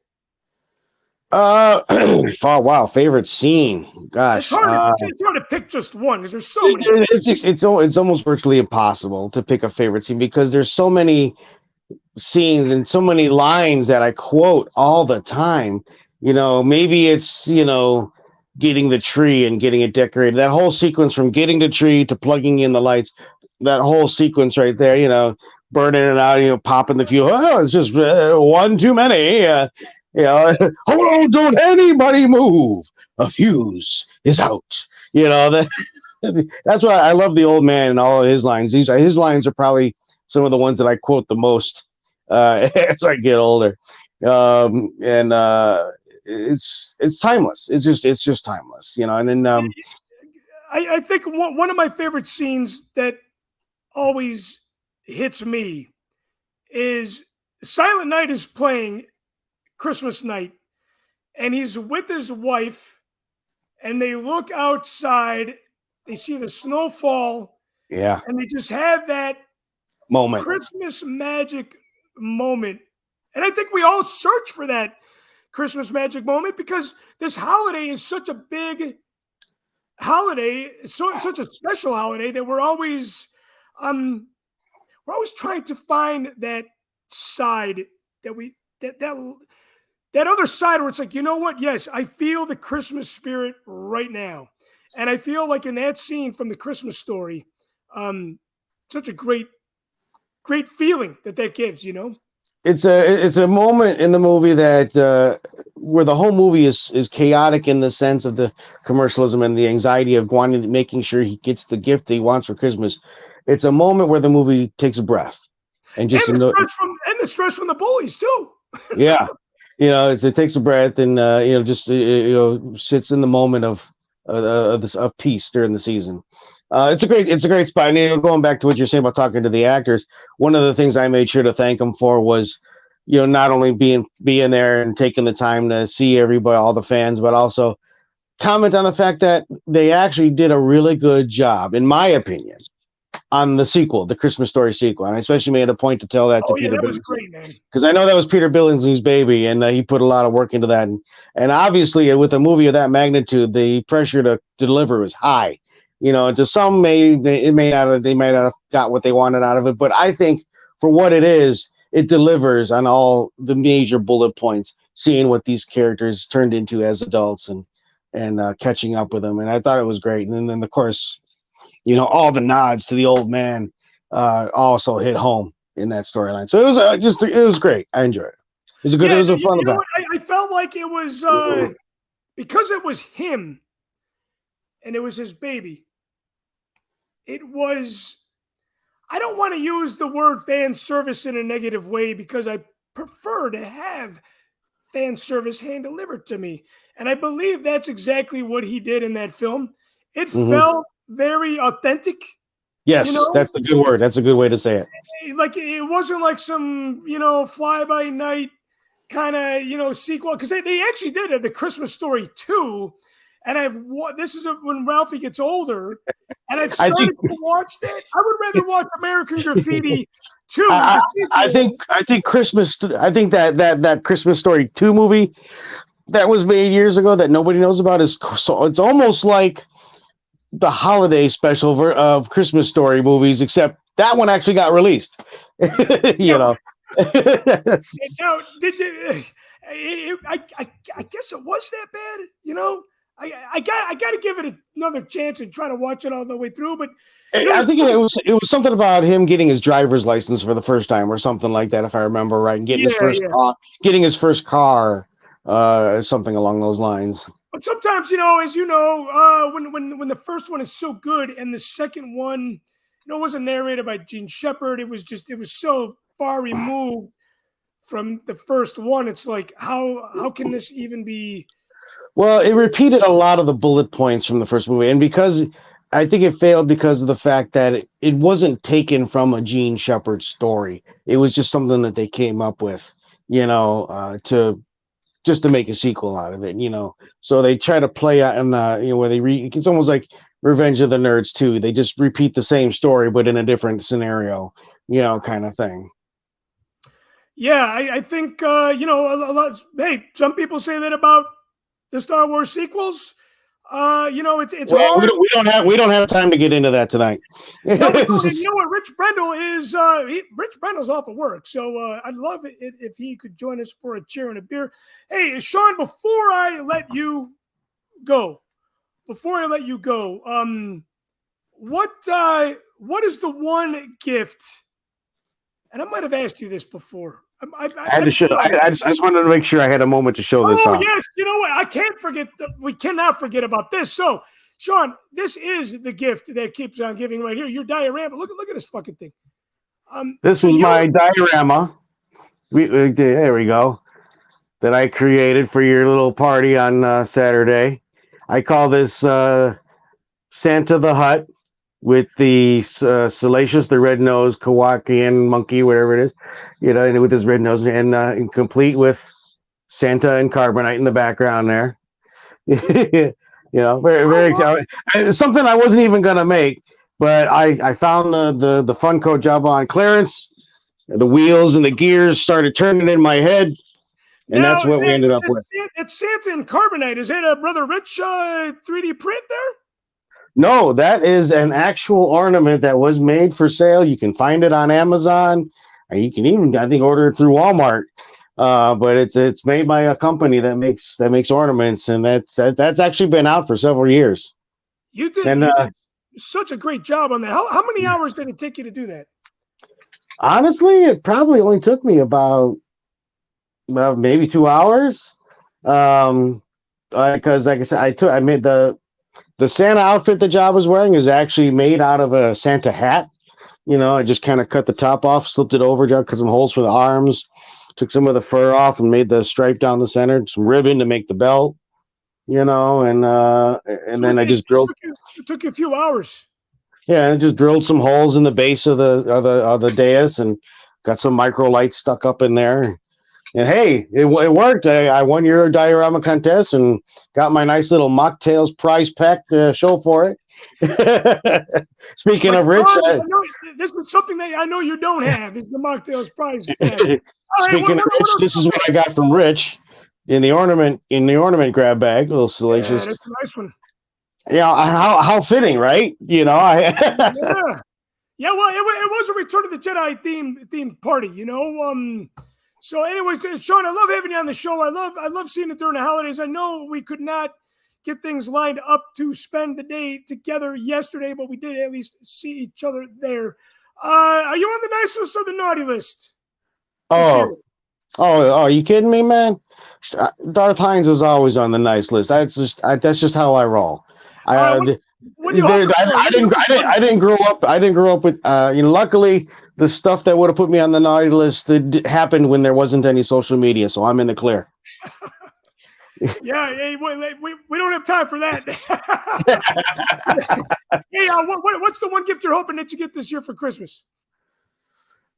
[SPEAKER 17] Oh, wow. Favorite scene. Gosh.
[SPEAKER 2] It's hard to pick just one because there's so many.
[SPEAKER 17] It's almost virtually impossible to pick a favorite scene because there's so many scenes and so many lines that I quote all the time. You know, maybe it's, getting the tree and getting it decorated. That whole sequence from getting the tree to plugging in the lights, that whole sequence right there, burning it out, popping the fuel. Oh, it's just one too many. Hold on, don't anybody move. A fuse is out. That's why I love the old man and all of his lines. His lines are probably some of the ones that I quote the most as I get older. It's timeless. It's just timeless, And then
[SPEAKER 2] I think one of my favorite scenes that always hits me is Silent Night is playing Christmas night, and he's with his wife, and they look outside. They see the snow fall, and they just have that
[SPEAKER 17] moment,
[SPEAKER 2] Christmas magic moment. And I think we all search for that Christmas magic moment because this holiday is such a big holiday, such a special holiday that we're always trying to find that side that other side where it's like, you know what? Yes, I feel the Christmas spirit right now. And I feel like in that scene from the Christmas Story, such a great feeling that gives,
[SPEAKER 17] It's a moment in the movie that where the whole movie is chaotic in the sense of the commercialism and the anxiety of making sure he gets the gift that he wants for Christmas. It's a moment where the movie takes a breath and just
[SPEAKER 2] the stress from the bullies too.
[SPEAKER 17] Yeah, it takes a breath and sits in the moment of peace during the season. It's a great spot. And going back to what you're saying about talking to the actors, one of the things I made sure to thank them for was, not only being there and taking the time to see everybody, all the fans, but also comment on the fact that they actually did a really good job, in my opinion, on the sequel, the Christmas Story sequel. And I especially made a point to tell that to Peter Billingsley, because I know that was Peter Billingsley's baby, and he put a lot of work into that. And obviously, with a movie of that magnitude, the pressure to deliver was high. To some they might not have got what they wanted out of it, but I think for what it is, it delivers on all the major bullet points. Seeing what these characters turned into as adults and catching up with them, and I thought it was great. And then of course, all the nods to the old man also hit home in that storyline. So it was great. I enjoyed it. It was a fun event.
[SPEAKER 2] I felt like it was because it was him and it was his baby. It was, I don't want to use the word fan service in a negative way because I prefer to have fan service hand delivered to me. And I believe that's exactly what he did in that film. It felt very authentic.
[SPEAKER 17] Yes, that's a good word. That's a good way to say it.
[SPEAKER 2] like it wasn't like some fly by night kind of sequel, because they actually did the Christmas Story 2, and this is when Ralphie gets older, and I've started to watch that. I would rather watch American Graffiti 2.
[SPEAKER 17] I think Christmas. I think that Christmas Story 2 movie that was made years ago that nobody knows about it's almost like the holiday special of Christmas Story movies, except that one actually got released. Know.
[SPEAKER 2] Now, did you? I guess it was that bad. I got to give it another chance and try to watch it all the way through. But
[SPEAKER 17] I think it was something about him getting his driver's license for the first time, or something like that, if I remember right, and getting his first car, something along those lines.
[SPEAKER 2] But sometimes, as when the first one is so good and the second one, wasn't narrated by Gene Shepard, it was so far removed from the first one. It's like, how can this even be?
[SPEAKER 17] Well, it repeated a lot of the bullet points from the first movie, and because I think it failed because of the fact that it wasn't taken from a Gene Shepard story. It was just something that they came up with, to make a sequel out of it, So they try to play out and where it's almost like Revenge of the Nerds 2. They just repeat the same story but in a different scenario, kind of thing.
[SPEAKER 2] Yeah, I think a lot. Hey, some people say that about the Star Wars sequels. It's hard.
[SPEAKER 17] We don't have time to get into that tonight.
[SPEAKER 2] No, you know what? Rich Brendel is. Rich Brendel's off of work, so I'd love it if he could join us for a cheer and a beer. Hey, Sean, before I let you go, what is the one gift? And I might have asked you this before.
[SPEAKER 17] I just wanted to make sure I had a moment to show this off.
[SPEAKER 2] Oh, yes. You know what? I can't forget. We cannot forget about this. So, Sean, this is the gift that keeps on giving right here. Your diorama. Look at this fucking thing.
[SPEAKER 17] This was my diorama. There we go. That I created for your little party on Saturday. I call this Santa the Hut with the Salacious, the red-nosed Kowakian monkey, whatever it is, and with his red nose, and complete with Santa and Carbonite in the background there. Very, very something I wasn't even gonna make, but I found the Funko job on clearance. The wheels and the gears started turning in my head, and that's what we ended up with.
[SPEAKER 2] It's Santa and Carbonite. Is that a Brother Rich 3D print there?
[SPEAKER 17] No, that is an actual ornament that was made for sale. You can find it on Amazon. You can even, I think, order it through Walmart. But it's made by a company that makes ornaments, and that's actually been out for several years.
[SPEAKER 2] You did such a great job on that. How many hours did it take you to do that?
[SPEAKER 17] Honestly, it probably only took me about maybe 2 hours. Because like I said, I made the Santa outfit the job was wearing is actually made out of a Santa hat. I just kind of cut the top off, slipped it over, cut some holes for the arms, took some of the fur off, and made the stripe down the center, some ribbon to make the belt. And then I just drilled.
[SPEAKER 2] It took you a few hours.
[SPEAKER 17] Yeah, I just drilled some holes in the base of the dais and got some micro lights stuck up in there. And hey, it worked. I won your diorama contest and got my nice little Machtails prize pack to show for it. Speaking of Rich,
[SPEAKER 2] this is something that I know you don't have. Is the Machtails prize pack.
[SPEAKER 17] Speaking of Rich, this is what I got from Rich in the ornament grab bag. A little salacious.
[SPEAKER 2] Yeah, that's a nice one.
[SPEAKER 17] Yeah, how fitting, right?
[SPEAKER 2] Yeah. Yeah, well, it was a Return of the Jedi themed party, So, anyways, Sean, I love having you on the show. I love seeing it during the holidays. I know we could not get things lined up to spend the day together yesterday, but we did at least see each other there. Are you on the nice list or the naughty list?
[SPEAKER 17] Oh, are you kidding me, man? Darth Hines is always on the nice list. That's just how I roll. I didn't grow up with luckily the stuff that would have put me on the naughty list that happened when there wasn't any social media, so I'm in the clear.
[SPEAKER 2] Yeah, we don't have time for that. Hey, what's the one gift you're hoping that you get this year for Christmas?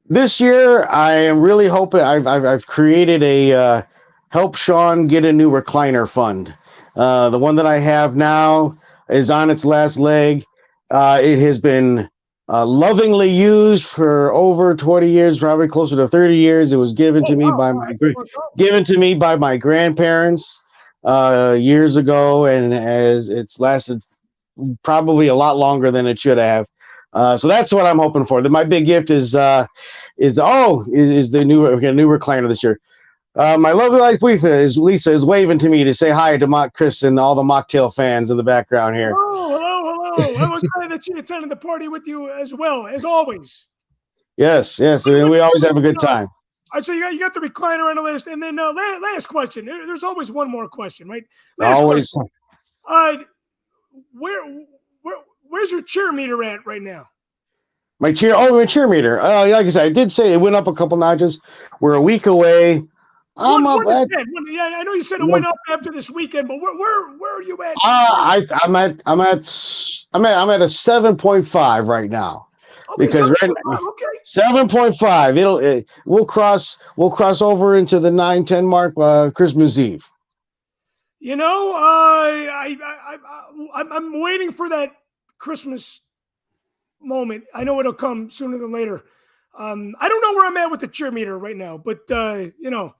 [SPEAKER 17] This year, I am really hoping I've created a help Sean get a new recliner fund. The one that I have now is on its last leg. It has been lovingly used for over 20 years, probably closer to 30 years. It was given to me by my grandparents years ago, and as it's lasted probably a lot longer than it should have. So that's what I'm hoping for. My big gift is the new recliner this year. My lovely wife Lisa is waving to me to say hi to Chris and all the Mocktail fans in the background here.
[SPEAKER 2] Hello. I was glad that she attended the party with you as well, as always.
[SPEAKER 17] Yes. We always have a good time.
[SPEAKER 2] All right, so you got the recliner on the list, and then last question. There's always one more question, right?
[SPEAKER 17] Always.
[SPEAKER 2] Where's your cheer meter at right now?
[SPEAKER 17] My cheer meter. Like I said, I did say it went up a couple notches. We're a week away. I'm up at
[SPEAKER 2] 10. Yeah, I know you said it went up after this weekend, but where are you at?
[SPEAKER 17] I'm at a 7.5 right now.
[SPEAKER 2] Okay,
[SPEAKER 17] because 7.5 we'll cross over into the 9-10 mark Christmas Eve.
[SPEAKER 2] You know, I'm waiting for that Christmas moment. I know it'll come sooner than later. I don't know where I'm at with the cheer meter right now, but you know,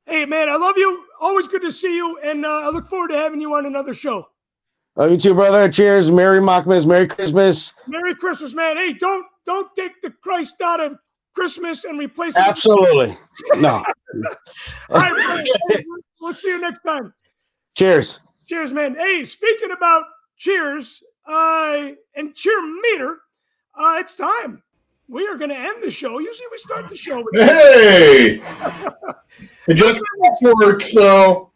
[SPEAKER 2] hey man, I love you. Always good to see you, and I look forward to having you on another show.
[SPEAKER 17] Love you too, brother. Cheers. Merry Mockmas. Merry Christmas.
[SPEAKER 2] Merry Christmas, man. Hey, don't take the Christ out of Christmas and replace it.
[SPEAKER 17] Absolutely. No.
[SPEAKER 2] All right, we'll see you next time.
[SPEAKER 17] Cheers.
[SPEAKER 2] Cheers, man. Hey, speaking about cheers and cheer meter, it's time. We are going to end the show. Usually we start the show with
[SPEAKER 18] hey! It just worked, so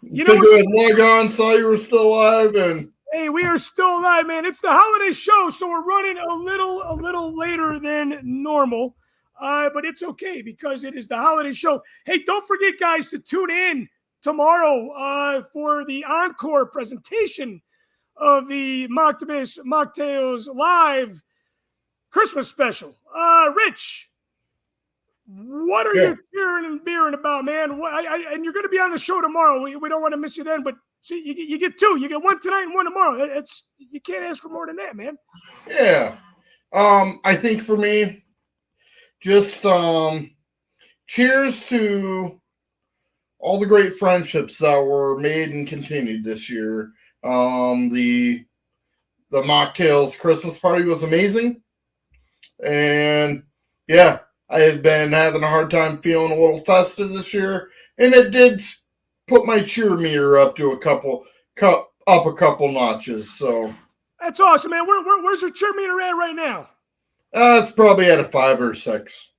[SPEAKER 18] you know, log on, saw you were still alive, and
[SPEAKER 2] hey, we are still alive, man. It's the holiday show, so we're running a little later than normal, but it's okay because it is the holiday show. Hey, don't forget, guys, to tune in tomorrow for the encore presentation of the Machtails Live Christmas special. Rich, what are you cheering and beering about, man? And you're going to be on the show tomorrow. We don't want to miss you then, but see, you get two. You get one tonight and one tomorrow. You can't ask for more than that, man.
[SPEAKER 18] Yeah. I think for me, just cheers to all the great friendships that were made and continued this year. The Mocktails Christmas party was amazing. And yeah, I have been having a hard time feeling a little festive this year, and it did put my cheer meter up to a couple notches. So
[SPEAKER 2] that's awesome, man. Where's your cheer meter at right now?
[SPEAKER 18] It's probably at a 5 or 6.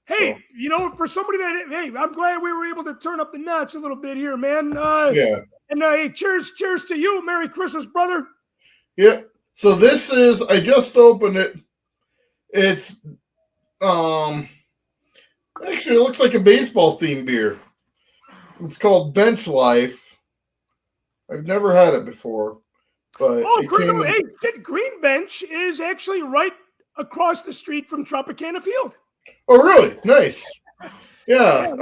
[SPEAKER 2] Hey, you know, for somebody that I'm glad we were able to turn up the notch a little bit here, man.
[SPEAKER 18] Yeah.
[SPEAKER 2] And hey, cheers to you. Merry Christmas, brother.
[SPEAKER 18] Yeah. So this is, I just opened it. It's actually it looks like a baseball themed beer. It's called Bench Life. I've never had it before, but
[SPEAKER 2] Green Bench is actually right across the street from Tropicana Field.
[SPEAKER 18] Oh, really? Nice. Yeah.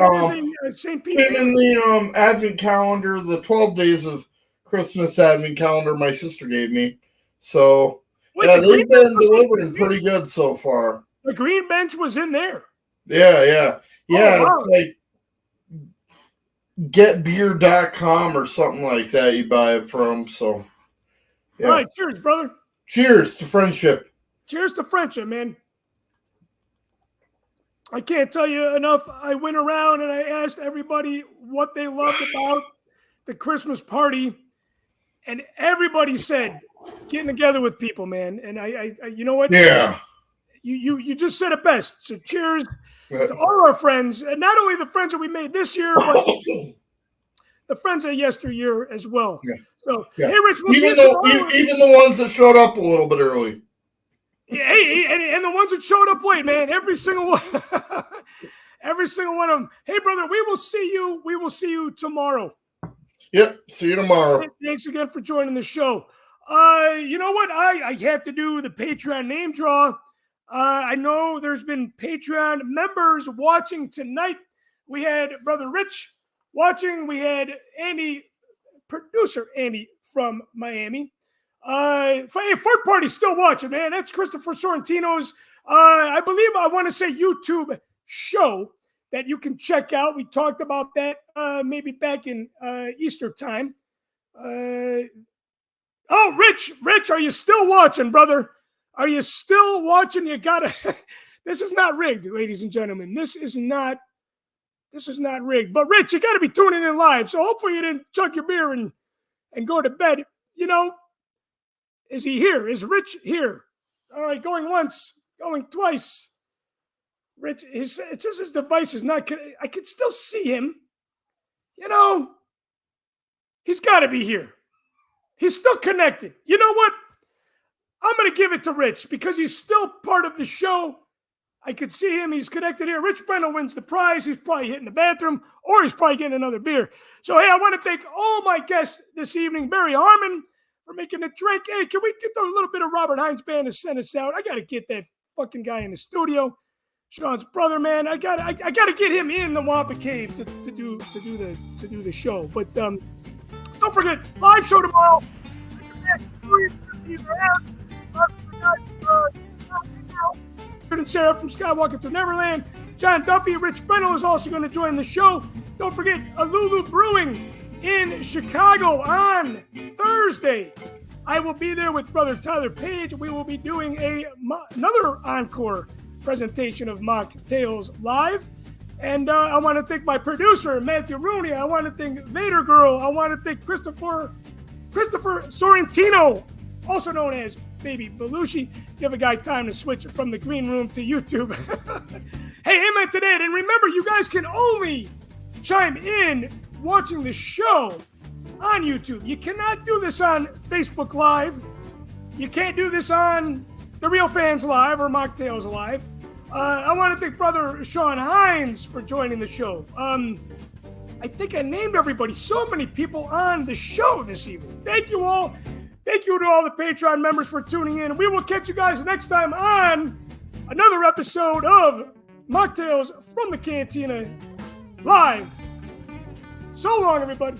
[SPEAKER 2] St. Peter.
[SPEAKER 18] In the Advent calendar, the 12 days of Christmas Advent calendar my sister gave me. So. Yeah, they've been delivering pretty good so far.
[SPEAKER 2] The Green Bench was in there.
[SPEAKER 18] Yeah.
[SPEAKER 2] Wow.
[SPEAKER 18] It's like getbeer.com or something like that you buy it from. So, yeah.
[SPEAKER 2] All right, cheers, brother.
[SPEAKER 18] Cheers to friendship.
[SPEAKER 2] Cheers to friendship, man. I can't tell you enough. I went around and I asked everybody what they loved about the Christmas party, and everybody said getting together with people, man. And I you know what?
[SPEAKER 18] Yeah.
[SPEAKER 2] You just said it best. So cheers to all our friends, and not only the friends that we made this year, but the friends of yesteryear as well.
[SPEAKER 18] Yeah.
[SPEAKER 2] So
[SPEAKER 18] yeah.
[SPEAKER 2] Hey, Rich, we'll
[SPEAKER 18] even the ones that showed up a little bit early.
[SPEAKER 2] Yeah, hey, and the ones that showed up late, man. Every single one, every single one of them. Hey, brother, we will see you. We will see you tomorrow.
[SPEAKER 18] Yep. See you tomorrow.
[SPEAKER 2] Thanks again for joining the show. You know what? I have to do the Patreon name draw. I know there's been Patreon members watching tonight. We had Brother Rich watching. We had Andy, producer Andy from Miami. Fort Party's still watching, man. That's Christopher Sorrentino's, I believe, I want to say YouTube show that you can check out. We talked about that maybe back in Easter time. Oh, Rich, are you still watching, brother? Are you still watching? You gotta. This is not rigged, ladies and gentlemen. This is not rigged. But Rich, you gotta be tuning in live. So hopefully you didn't chug your beer and go to bed. You know, is he here? Is Rich here? All right, going once, going twice. Rich, it says his device is not. I can still see him. You know, he's got to be here. He's still connected. You know what? I'm going to give it to Rich because he's still part of the show. I could see him. He's connected here. Rich Breno wins the prize. He's probably hitting the bathroom or he's probably getting another beer. So, hey, I want to thank all my guests this evening. Barry Harmon for making the drink. Hey, can we get a little bit of Robert Hines Band to send us out? I got to get that fucking guy in the studio. Sean's brother, man. I got to get him in the Wampa Cave to do the show. But don't forget, live show tomorrow. And Sarah from Skywalker to Neverland. John Duffy, Rich Breno is also going to join the show. Don't forget Alulu Brewing in Chicago on Thursday. I will be there with Brother Tyler Page. We will be doing another encore presentation of Machtails live. And I want to thank my producer, Matthew Rooney. I want to thank Vader Girl. I want to thank Christopher Sorrentino, also known as Baby Belushi. Give a guy time to switch from the green room to YouTube. Hey, amen to that. And remember, you guys can only chime in watching the show on YouTube. You cannot do this on Facebook Live. You can't do this on The Real Fans Live or Mocktails Live. I want to thank Brother Sean Hines for joining the show. I think I named everybody. So many people on the show this evening. Thank you all. Thank you to all the Patreon members for tuning in. We will catch you guys next time on another episode of Mocktails from the Cantina Live. So long, everybody.